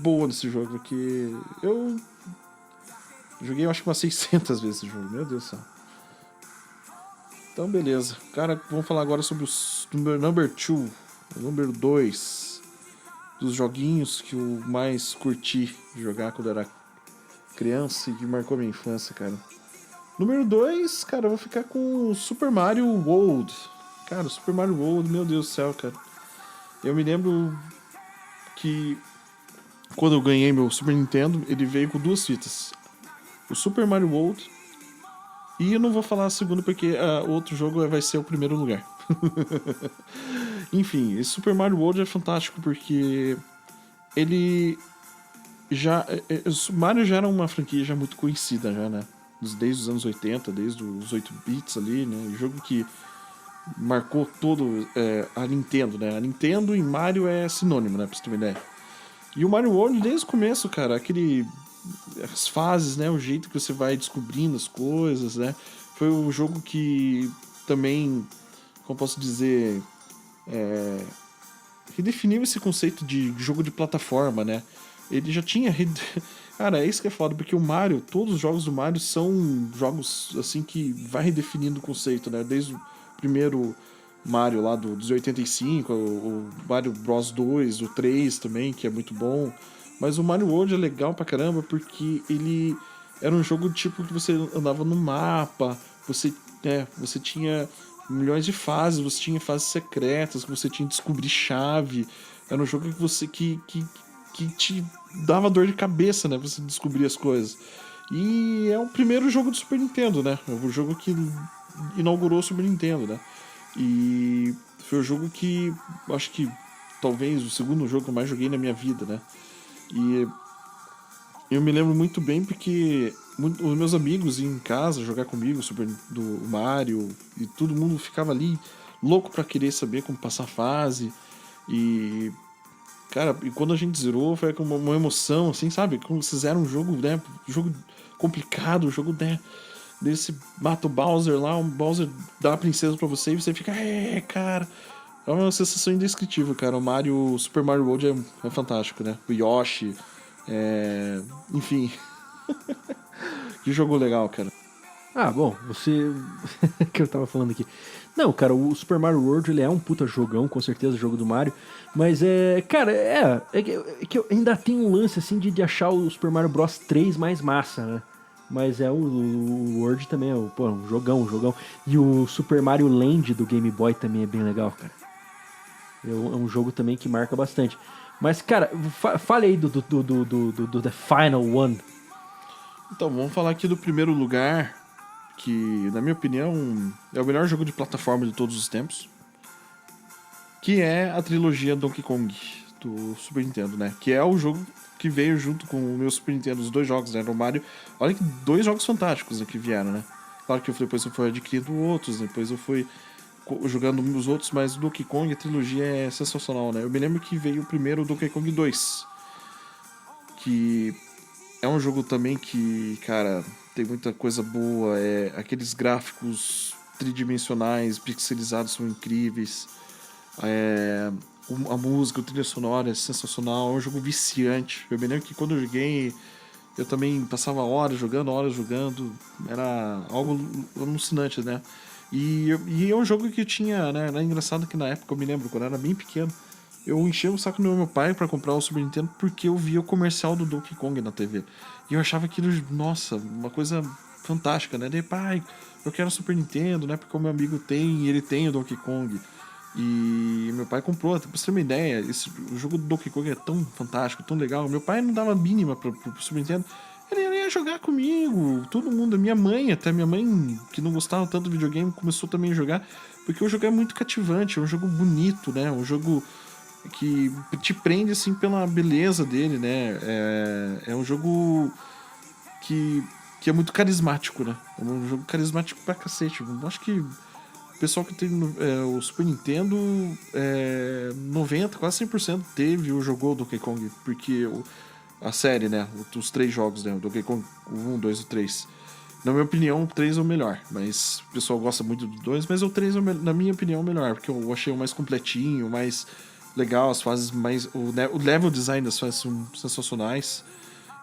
boa nesse jogo, porque eu joguei, eu acho que umas 600 vezes esse jogo, meu Deus do céu. Então, beleza. Cara, vamos falar agora sobre o number 2, o número 2 dos joguinhos que eu mais curti jogar quando era criança e que marcou minha infância, cara. Número 2, cara, eu vou ficar com Super Mario World. Cara, Super Mario World, meu Deus do céu, cara. Eu me lembro que quando eu ganhei meu Super Nintendo, ele veio com 2 fitas. O Super Mario World. E eu não vou falar a segunda porque outro jogo vai ser o primeiro lugar. Enfim, esse Super Mario World é fantástico porque ele já... O Mario já era uma franquia já muito conhecida, já, né? Desde os anos 80, desde os 8 bits ali, né? Jogo que marcou todo a Nintendo, né? A Nintendo e Mario é sinônimo, né? Pra você ter uma ideia. E o Mario World, desde o começo, cara, as fases, né? O jeito que você vai descobrindo as coisas, né? Foi um jogo que também, como posso dizer, redefiniu esse conceito de jogo de plataforma, né? Ele já tinha... Cara, é isso que é foda, porque o Mario, todos os jogos do Mario são jogos, assim, que vai redefinindo o conceito, né? Desde o primeiro Mario lá dos 85, o Mario Bros 2, o 3 também, que é muito bom. Mas o Mario World é legal pra caramba porque ele era um jogo tipo que você andava no mapa, você tinha milhões de fases, você tinha fases secretas, que você tinha que descobrir chave. Era um jogo que você que te dava dor de cabeça, né? Você descobrir as coisas. E é o primeiro jogo do Super Nintendo, né? É o jogo que inaugurou o Super Nintendo, né? E foi o jogo que acho que talvez o segundo jogo que eu mais joguei na minha vida, né? E eu me lembro muito bem porque os meus amigos iam em casa jogar comigo do Mario e todo mundo ficava ali louco pra querer saber como passar a fase. E cara, e quando a gente zerou foi com uma emoção, assim, sabe? Como vocês fizeram um jogo, né? Um jogo complicado, um jogo, né? Desse mata o Bowser lá, o Bowser dá a princesa pra você e você fica, cara. É uma sensação indescritível, cara. O Super Mario World é fantástico, né? O Yoshi, enfim. Que jogo legal, cara. Bom, você... que eu tava falando aqui. Não, cara, o Super Mario World, ele é um puta jogão, com certeza, jogo do Mario. Mas cara, que eu ainda tem um lance, assim, de achar o Super Mario Bros 3 mais massa, né? Mas o World também é um jogão. E o Super Mario Land do Game Boy também é bem legal, cara. É um jogo também que marca bastante. Mas, cara, fale aí do The Final One. Então, vamos falar aqui do primeiro lugar, que, na minha opinião, é o melhor jogo de plataforma de todos os tempos, que é a trilogia Donkey Kong. do Super Nintendo, né? Que é o jogo que veio junto com o meu Super Nintendo, os 2 jogos, né? No Mario. Olha que 2 jogos fantásticos, né, que vieram, né? Claro que depois eu fui adquirindo outros, depois eu fui jogando os outros, mas o Donkey Kong, a trilogia é sensacional, né? Eu me lembro que veio o primeiro Donkey Kong 2, que é um jogo também que, cara, tem muita coisa boa, aqueles gráficos tridimensionais, pixelizados são incríveis, a música, a trilha sonora é sensacional, é um jogo viciante. Eu me lembro que quando eu joguei, eu também passava horas jogando, era algo alucinante, né? E é um jogo que eu tinha, né? Era engraçado que na época, eu me lembro, quando eu era bem pequeno, eu enchia o saco do meu pai pra comprar o Super Nintendo porque eu via o comercial do Donkey Kong na TV. E eu achava aquilo, nossa, uma coisa fantástica, né? Daí, pai, eu quero o Super Nintendo, né? Porque o meu amigo tem e ele tem o Donkey Kong. E meu pai comprou, pra você ter uma ideia, o jogo do Donkey Kong é tão fantástico, tão legal. Meu pai não dava mínima pro Super Nintendo. Ele ia jogar comigo, todo mundo. Minha mãe, que não gostava tanto do videogame, começou também a jogar. Porque o jogo é muito cativante, é um jogo bonito, né? Um jogo que te prende, assim, pela beleza dele, né? É um jogo que é muito carismático, né? É um jogo carismático pra cacete. Eu acho que o pessoal que tem o Super Nintendo, 90, quase 100% teve ou jogou o Donkey Kong, porque a série, né, os 3 jogos, né, o Donkey Kong 1, 2 e 3. Na minha opinião, o 3 é o melhor, mas o pessoal gosta muito do 2, mas o 3 é, na minha opinião, é o melhor, porque eu achei o mais completinho, mais legal, as fases mais... O level design das fases são sensacionais,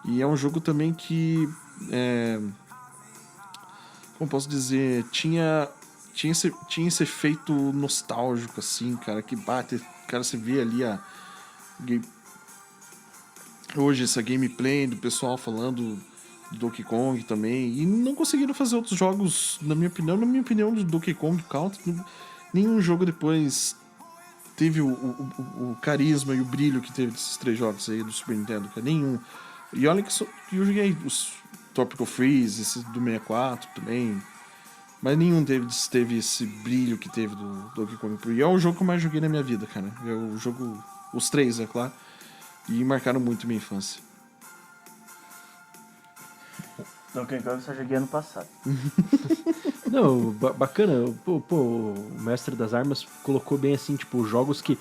e é um jogo também que... como posso dizer, tinha esse efeito nostálgico, assim, cara, que bate. Cara, você vê ali hoje essa gameplay do pessoal falando do Donkey Kong também. E não conseguiram fazer outros jogos, na minha opinião, do Donkey Kong Country. Nenhum jogo depois teve o carisma e o brilho que teve desses 3 jogos aí do Super Nintendo, cara. Nenhum. E olha que eu joguei os Tropical Freeze, esse do 64 também. Mas nenhum deles teve esse brilho que teve do Donkey Kong. E é o jogo que eu mais joguei na minha vida, cara. É o jogo... Os 3, é claro. E marcaram muito minha infância. Donkey Kong eu só joguei ano passado. Não, bacana. Pô, o Mestre das Armas colocou bem assim, tipo, jogos que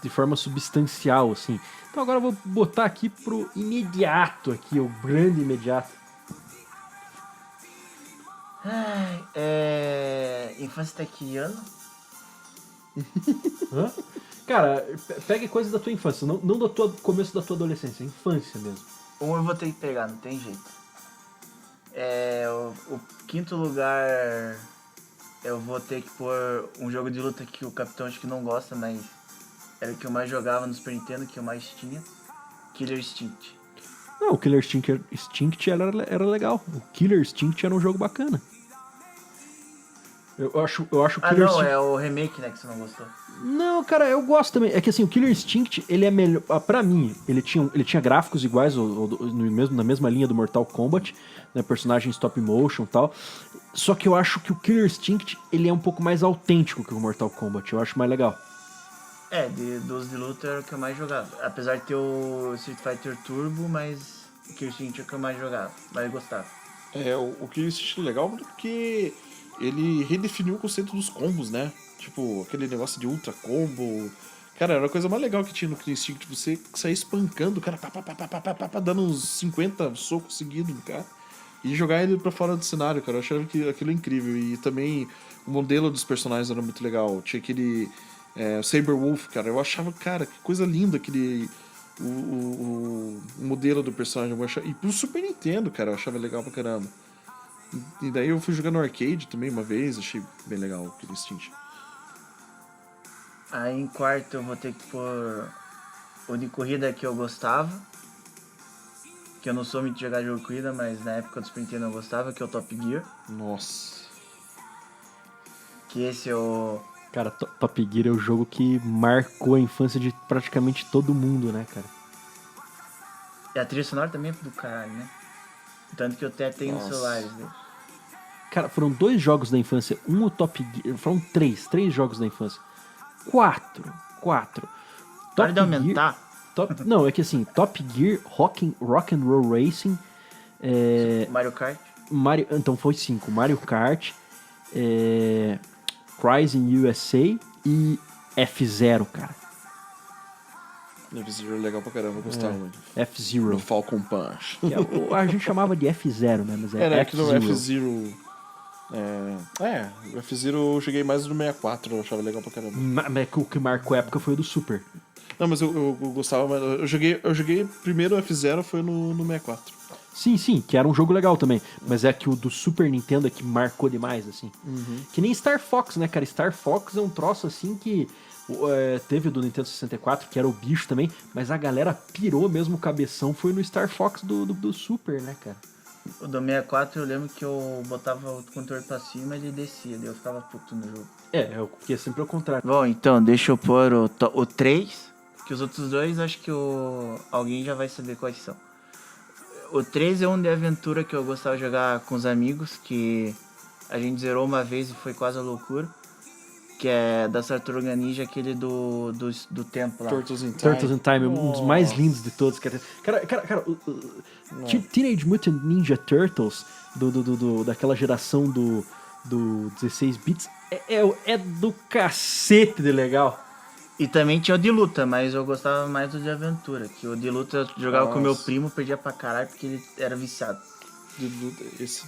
de forma substancial, assim. Então agora eu vou botar aqui pro imediato, aqui, o grande imediato. Infância até que ano? Hã? Cara, pegue coisas da tua infância, não do começo da tua adolescência, infância mesmo. Eu vou ter que pegar, não tem jeito. O 5º lugar, eu vou ter que pôr um jogo de luta que o Capitão acho que não gosta, mas era o que eu mais jogava no Super Nintendo, que eu mais tinha. Killer Instinct. Não, o Killer Instinct era legal. O Killer Instinct era um jogo bacana. Eu acho o Killer Instinct... é o remake, né, que você não gostou. Não, cara, eu gosto também. É que assim, o Killer Instinct, ele é melhor. Pra mim, ele tinha gráficos iguais na mesma linha do Mortal Kombat, né? Personagem stop motion e tal. Só que eu acho que o Killer Instinct, ele é um pouco mais autêntico que o Mortal Kombat. Eu acho mais legal. Dos de luta era o que eu mais jogava. Apesar de ter o Street Fighter Turbo, mas o Killer Instinct é o que eu mais jogava, mais gostava. O Killer Instinct é legal porque ele redefiniu o conceito dos combos, né? Tipo, aquele negócio de ultra combo. Cara, era a coisa mais legal que tinha no Killer Instinct. Você sair espancando o cara, dando uns 50 socos seguidos no cara. E jogar ele pra fora do cenário, cara. Eu achava aquilo incrível. E também o modelo dos personagens era muito legal. Tinha aquele Saberwolf, cara. Eu achava, cara, que coisa linda aquele... O modelo do personagem. E pro Super Nintendo, cara, eu achava legal pra caramba. E daí eu fui jogar no arcade também uma vez. Achei bem legal aquele Instinct. Aí em quarto eu vou ter que pôr o de corrida que eu gostava. Que eu não sou muito de jogar jogo de corrida, mas na época do Super Nintendo eu gostava, que é o Top Gear. Nossa. Que esse eu... Cara, Top Gear é o jogo que marcou a infância de praticamente todo mundo, né, cara? E a trilha sonora também é do caralho, né? Tanto que eu até tenho nos celulares dele. Cara, foram 2 jogos da infância. O Top Gear... Foram 3 jogos da infância. 4. Para de aumentar. Não, é que assim, Top Gear, Rock and Roll Racing, Mario Kart. Então foi 5. Mario Kart, Crysis USA e F-Zero, cara. F-Zero é legal pra caramba, eu gostava muito. F-Zero. Do Falcon Punch. A gente chamava de F-Zero, né? Mas é que no F-Zero... o F-Zero eu joguei mais no 64, eu achava legal pra caramba. Mas o que marcou a época foi o do Super. Não, mas eu gostava, mas eu joguei primeiro o F-Zero foi no 64. Sim, que era um jogo legal também. Mas é que o do Super Nintendo é que marcou demais, assim. Que nem Star Fox, né, cara? Star Fox é um troço assim que... teve o do Nintendo 64, que era o bicho também, mas a galera pirou mesmo o cabeção, foi no Star Fox do Super, né, cara? O do 64 eu lembro que eu botava o controle pra cima e ele descia, daí eu ficava puto no jogo. Porque é sempre ao contrário. Bom, então, deixa eu pôr o 3, que os outros dois acho que alguém já vai saber quais são. O 3 é um de aventura que eu gostava de jogar com os amigos, que a gente zerou uma vez e foi quase a loucura. Que é da Tartaruga Ninja, aquele do tempo lá. Turtles in Time, um dos mais lindos de todos. Cara, Teenage Mutant Ninja Turtles, daquela geração do 16 bits, é do cacete de legal. E também tinha o de luta, mas eu gostava mais do de aventura. Que o de luta eu jogava com meu primo, perdia pra caralho porque ele era viciado. Esse,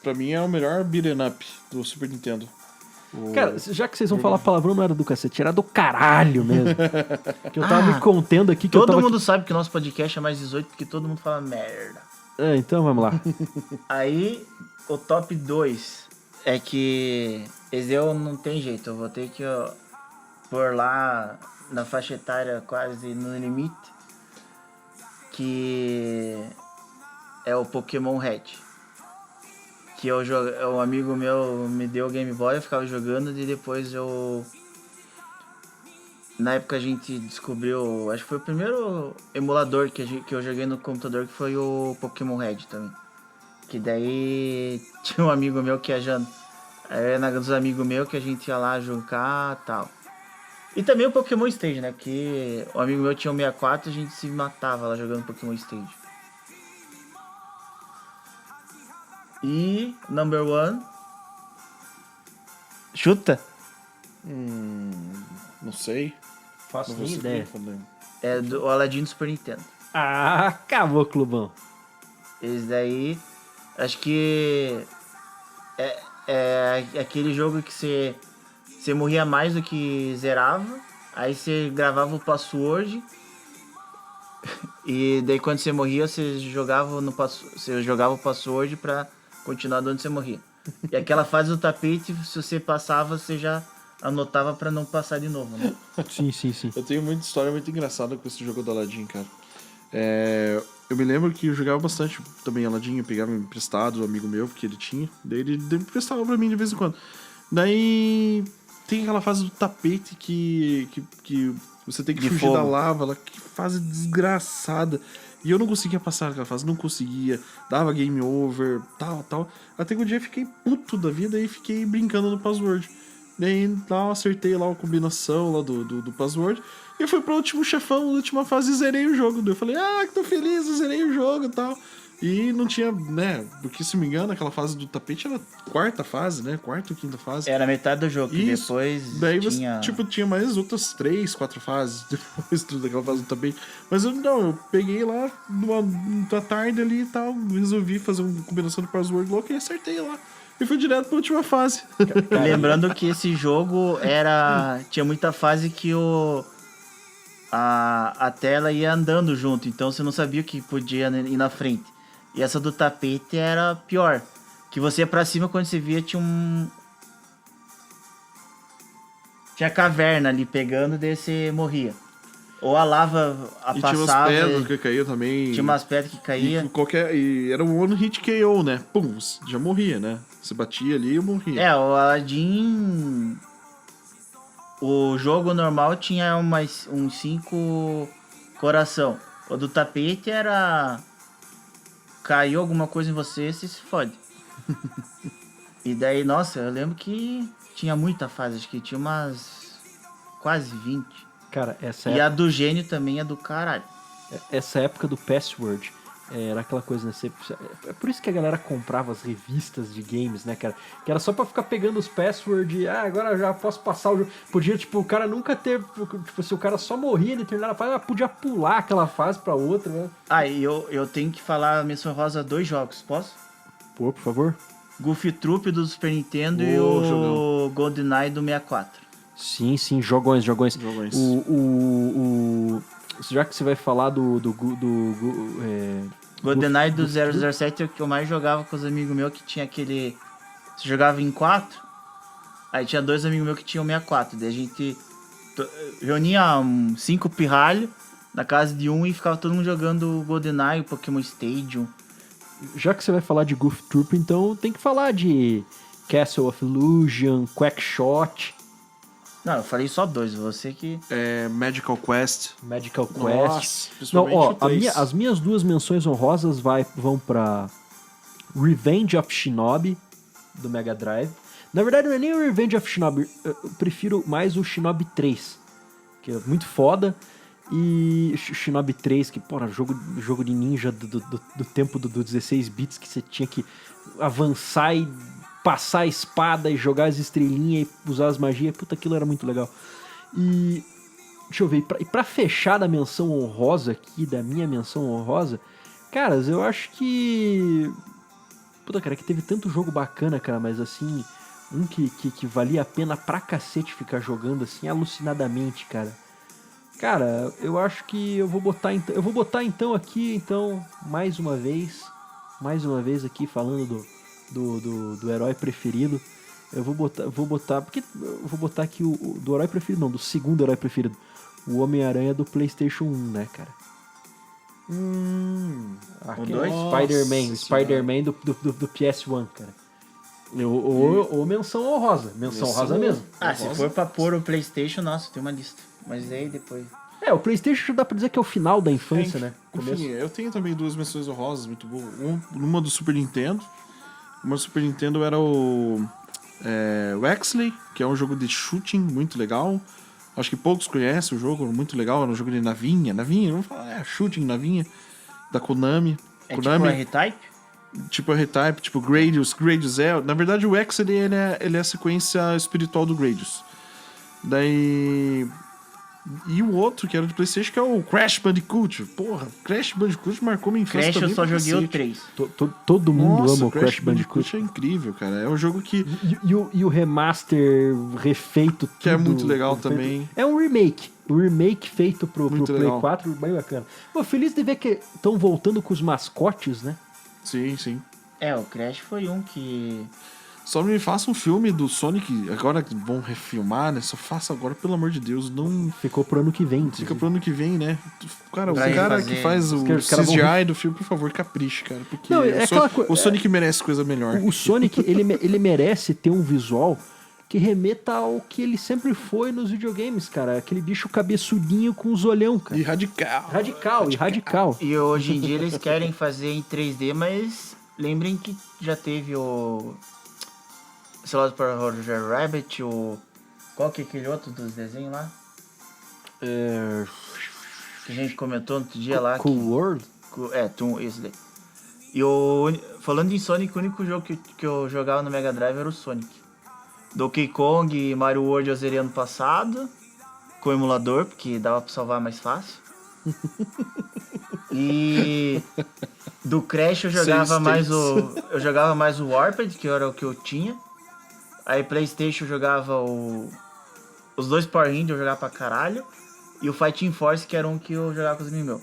pra mim, é o melhor beat'em up do Super Nintendo. Cara, já que vocês vão falar palavrão, não era do cacete, era do caralho mesmo. Que eu tava me contendo aqui que todo mundo sabe que o nosso podcast é mais 18 porque todo mundo fala merda. Então vamos lá. Aí, o top 2 é que esse eu não tem jeito, eu vou ter que pôr lá na faixa etária quase no limite, que é o Pokémon Red. Que um amigo meu me deu o Game Boy, eu ficava jogando e depois na época a gente descobriu, acho que foi o primeiro emulador que eu joguei no computador, que foi o Pokémon Red também. Que daí tinha um amigo meu que era dos amigos meus que a gente ia lá jogar e tal. E também o Pokémon Stage, né? Porque o amigo meu tinha um 64 e a gente se matava lá jogando Pokémon Stage. E number 1. Chuta? Não sei. Faço Não vou nem saber ideia. responder. É do Aladdin do Super Nintendo. Acabou, Clubão. Esse daí, acho que é aquele jogo que você morria mais do que zerava, aí você gravava o password, e daí quando você morria, você jogava o password pra continuar de onde você morria. E aquela fase do tapete, se você passava, você já anotava pra não passar de novo, né? Sim. Eu tenho muita história muito engraçada com esse jogo do Aladdin, cara. Eu me lembro que eu jogava bastante também Aladdin, eu pegava emprestado do amigo meu, porque ele tinha, daí ele emprestava pra mim de vez em quando. Daí tem aquela fase do tapete que você tem que fugir fogo. da lava, lá, que fase desgraçada. E eu não conseguia passar aquela fase, não conseguia, dava game over, tal. Até que um dia eu fiquei puto da vida e fiquei brincando no password. Daí lá eu acertei lá a combinação lá do password. E eu fui pro último chefão, na última fase e zerei o jogo. Daí eu falei, que tô feliz, eu zerei o jogo e tal. E não tinha, né, porque se não me engano, aquela fase do tapete era a quarta fase, né? Quarta ou quinta fase. Era metade do jogo, e Isso. depois Daí tinha... você, tinha mais outras 3, 4 fases depois daquela fase do tapete. Mas eu peguei lá numa tarde ali e tal, resolvi fazer uma combinação de password louco e acertei lá. E fui direto pra última fase. Lembrando que esse jogo tinha muita fase que a tela ia andando junto, então você não sabia o que podia ir na frente. E essa do tapete era pior. Que você ia pra cima, quando você via, tinha caverna ali pegando, daí você morria. Ou a lava E passava... tinha umas pedras que caíam também. Tinha umas pedras que caíam. E era um one hit KO, né? Pum, já morria, né? Você batia ali e morria. O Aladdin... O jogo normal tinha uns 5 coração. O do tapete era... Caiu alguma coisa em você, você se fode. E daí, nossa, eu lembro que tinha muita fase. Acho que tinha umas... quase 20. Cara, E a do gênio também é do caralho. essa época do Password era aquela coisa, né? É por isso que a galera comprava as revistas de games, né, cara? Que era só pra ficar pegando os passwords e, agora eu já posso passar o jogo. Podia, tipo, o cara nunca ter. Tipo, se o cara só morria, ele terminava a fase, podia pular aquela fase pra outra, né? E eu tenho que falar a menção rosa 2 jogos, posso? Pô, por favor. Goof Troop do Super Nintendo e Ô, o jogão. GoldenEye do 64. Sim, jogões. Jogões. Já que você vai falar do GoldenEye do 007 é o que eu mais jogava com os amigos meus, que tinha aquele... Você jogava em 4, aí tinha 2 amigos meus que tinham 64. Daí a gente reunia 5 pirralhos na casa de um e ficava todo mundo jogando GoldenEye, o Pokémon Stadium. Já que você vai falar de Goof Troop, então tem que falar de Castle of Illusion, Quackshot, Não, eu falei só 2, você que... Magical Quest. Magical Quest. Nossa, Não, principalmente ó, o 3. as minhas 2 menções honrosas vão pra Revenge of Shinobi, do Mega Drive. Na verdade, não é nem o Revenge of Shinobi, eu prefiro mais o Shinobi 3, que é muito foda. E Shinobi 3, que, porra, jogo de ninja do tempo do 16 bits, que você tinha que avançar e passar a espada e jogar as estrelinhas e usar as magias. Puta, aquilo era muito legal. E deixa eu ver, e pra fechar da menção honrosa aqui, da minha menção honrosa, caras, eu acho que... Puta, cara, que teve tanto jogo bacana, cara, mas assim, um que valia a pena pra cacete ficar jogando assim, alucinadamente, cara. Cara, eu acho que eu vou botar então aqui, mais uma vez aqui falando do herói preferido. Eu vou botar aqui do herói preferido, não, do segundo herói preferido, o Homem-Aranha do PlayStation 1, né, cara? Aquele dois? Spider-Man do PS1, cara. Ou menção honrosa. Menção honrosa mesmo. se for pra pôr o PlayStation, nossa, tem uma lista. Mas aí depois... O PlayStation já dá pra dizer que é o final da infância, né? Enfim, eu tenho também 2 menções honrosas muito boas. Uma do Super Nintendo. Uma do Super Nintendo era o Wexley, que é um jogo de shooting muito legal. Acho que poucos conhecem o jogo, muito legal. Era um jogo de navinha, vamos falar, shooting, navinha, da Konami. É Konami, tipo R-Type? Tipo R-Type, tipo Gradius é... Na verdade, o X, ele é a sequência espiritual do Gradius. Daí... E o outro, que era do PlayStation, que é o Crash Bandicoot. Porra, Crash Bandicoot marcou minha infância Crash também. eu só pra joguei o cacete. 3. Todo mundo Nossa, ama o Crash Bandicoot. é incrível, cara. É um jogo que E o remaster refeito, Que é tudo muito legal refeito. também. É um remake. Um remake feito pro Muito Play legal. 4, bem bacana. Pô, feliz de ver que estão voltando com os mascotes, né? Sim, sim. O Crash foi um que... Só me faça um filme do Sonic, agora que vão refilmar, né? Só faça agora, pelo amor de Deus. Não Ficou pro ano que vem. fica pro ano que vem, né? Cara, o Pra cara refazer. que faz o Os caras vão CGI do filme, por favor, capriche, cara. Porque Não, é aquela o Sonic merece coisa melhor. O Sonic, ele merece ter um visual que remeta ao que ele sempre foi nos videogames, cara. Aquele bicho cabeçudinho com os olhão, cara. E radical. Radical. E hoje em dia eles querem fazer em 3D, mas lembrem que já teve o... Sei lá, para Roger Rabbit, qual que é aquele outro dos desenhos lá? Que a gente comentou no outro dia lá. Cool World? Esse daí. E falando em Sonic, o único jogo que eu jogava no Mega Drive era o Sonic. Donkey Kong e Mario World eu zerei ano passado, com o emulador, porque dava pra salvar mais fácil. E do Crash eu jogava mais o Warped, que era o que eu tinha. Aí PlayStation eu jogava os 2 Power Rangers, eu jogava pra caralho. E o Fighting Force, que era um que eu jogava com os amigos meus.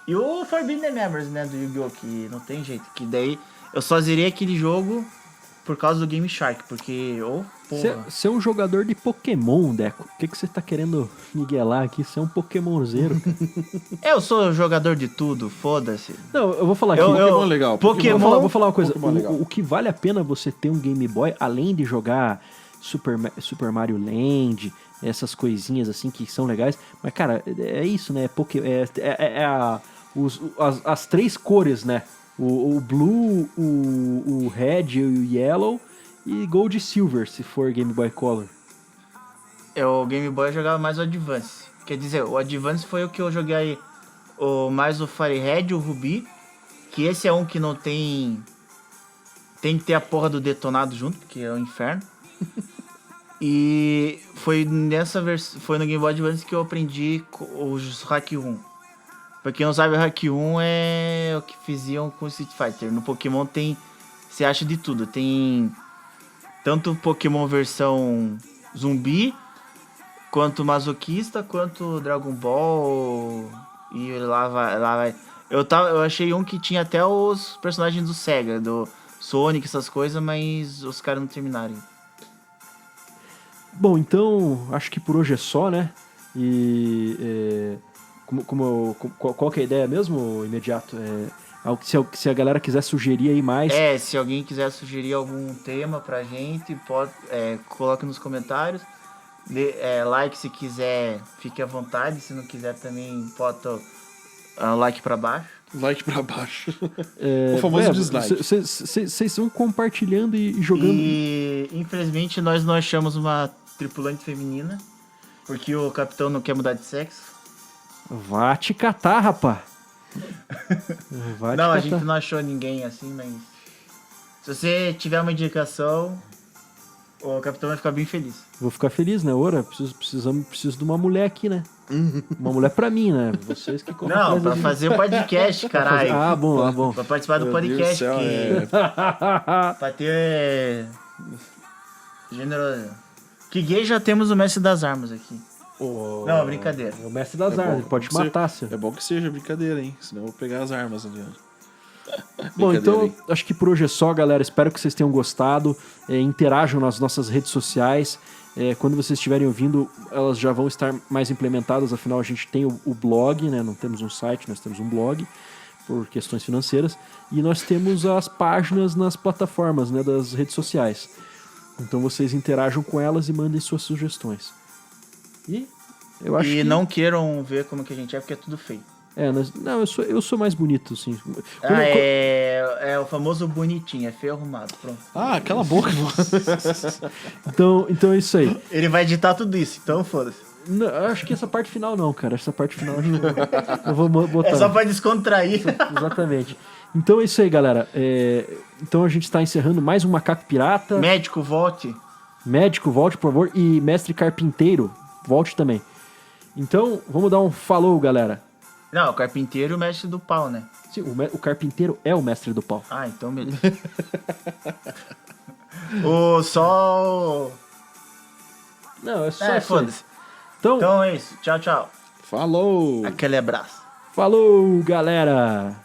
E o Forbidden Memories, né, do Yu-Gi-Oh! Que não tem jeito. Que daí eu só zerei aquele jogo por causa do Game Shark, porque... porra. Você é um jogador de Pokémon, Deco. O que você tá querendo miguelar aqui? Você é um Pokémonzeiro. Eu sou jogador de tudo, foda-se. Não, eu vou falar aqui. Pokémon é legal. Pokémon... Vou falar uma coisa. Pokémon é legal. O que vale a pena você ter um Game Boy, além de jogar Super Mario Land, essas coisinhas assim que são legais. Mas, cara, é isso, né? As 3 cores, né? O Blue, o Red e o Yellow e Gold e Silver, se for Game Boy Color. O Game Boy eu jogava mais o Advance, Quer dizer, o Advance foi o que eu joguei aí. Mais o Firehead, o Ruby. Que esse é um que não tem... Tem que ter a porra do detonado junto, porque é o inferno. E foi nessa foi no Game Boy Advance que eu aprendi os Hack 1. Pra quem não sabe, o Hack 1 é o que faziam com o Street Fighter. No Pokémon tem... Você acha de tudo. Tem tanto Pokémon versão zumbi, quanto masoquista, quanto Dragon Ball. E lá vai. Eu achei um que tinha até os personagens do Sega, do Sonic, essas coisas, mas os caras não terminaram. Bom, então, acho que por hoje é só, né? Qual que é a ideia mesmo, imediato? Se a galera quiser sugerir aí mais... Se alguém quiser sugerir algum tema pra gente, coloque nos comentários. Like se quiser, fique à vontade. Se não quiser também, bota like pra baixo. Like pra baixo. O famoso dislike. Vocês vão compartilhando e jogando. E infelizmente nós não achamos uma tripulante feminina, porque o capitão não quer mudar de sexo. Vá te catar, rapá. Não, a gente não achou ninguém assim, mas se você tiver uma indicação, o capitão vai ficar bem feliz. Vou ficar feliz, né? Ora, preciso de uma mulher aqui, né? Uma mulher pra mim, né? Vocês que correm Não, atrás pra da fazer o podcast, caralho. Ah, bom. Pra participar do podcast, pra ter gênero... Que gay já temos o mestre das armas aqui. Não, brincadeira. É o mestre das armas, ele pode te matar, senhor. É bom que seja brincadeira, hein? Senão eu vou pegar as armas adiante. Bom, então acho que por hoje é só, galera. Espero que vocês tenham gostado. Interajam nas nossas redes sociais. Quando vocês estiverem ouvindo, elas já vão estar mais implementadas. Afinal, a gente tem o blog, né? Não temos um site, nós temos um blog por questões financeiras. E nós temos as páginas nas plataformas, né, das redes sociais. Então vocês interajam com elas e mandem suas sugestões. E eu acho que... não queiram ver como que a gente é, porque é tudo feio. Eu sou mais bonito, sim. É o famoso bonitinho, é feio arrumado, pronto. Ah, cala a boca. Então é isso aí. Ele vai editar tudo isso, então foda-se. Não, acho que essa parte final não, cara. Essa parte final eu vou botar. É só pra descontrair. Exatamente. Então é isso aí, galera. Então a gente está encerrando mais um Macaco Pirata. Médico, volte. Médico, volte, por favor. E mestre carpinteiro, volte também. Então, vamos dar um falou, galera. Não, o carpinteiro e o mestre do pau, né? Sim, o carpinteiro é o mestre do pau. Ah, então beleza. O sol... Não, é só isso. Foda-se. Então é isso. Tchau, tchau. Falou! Aquele abraço. Falou, galera!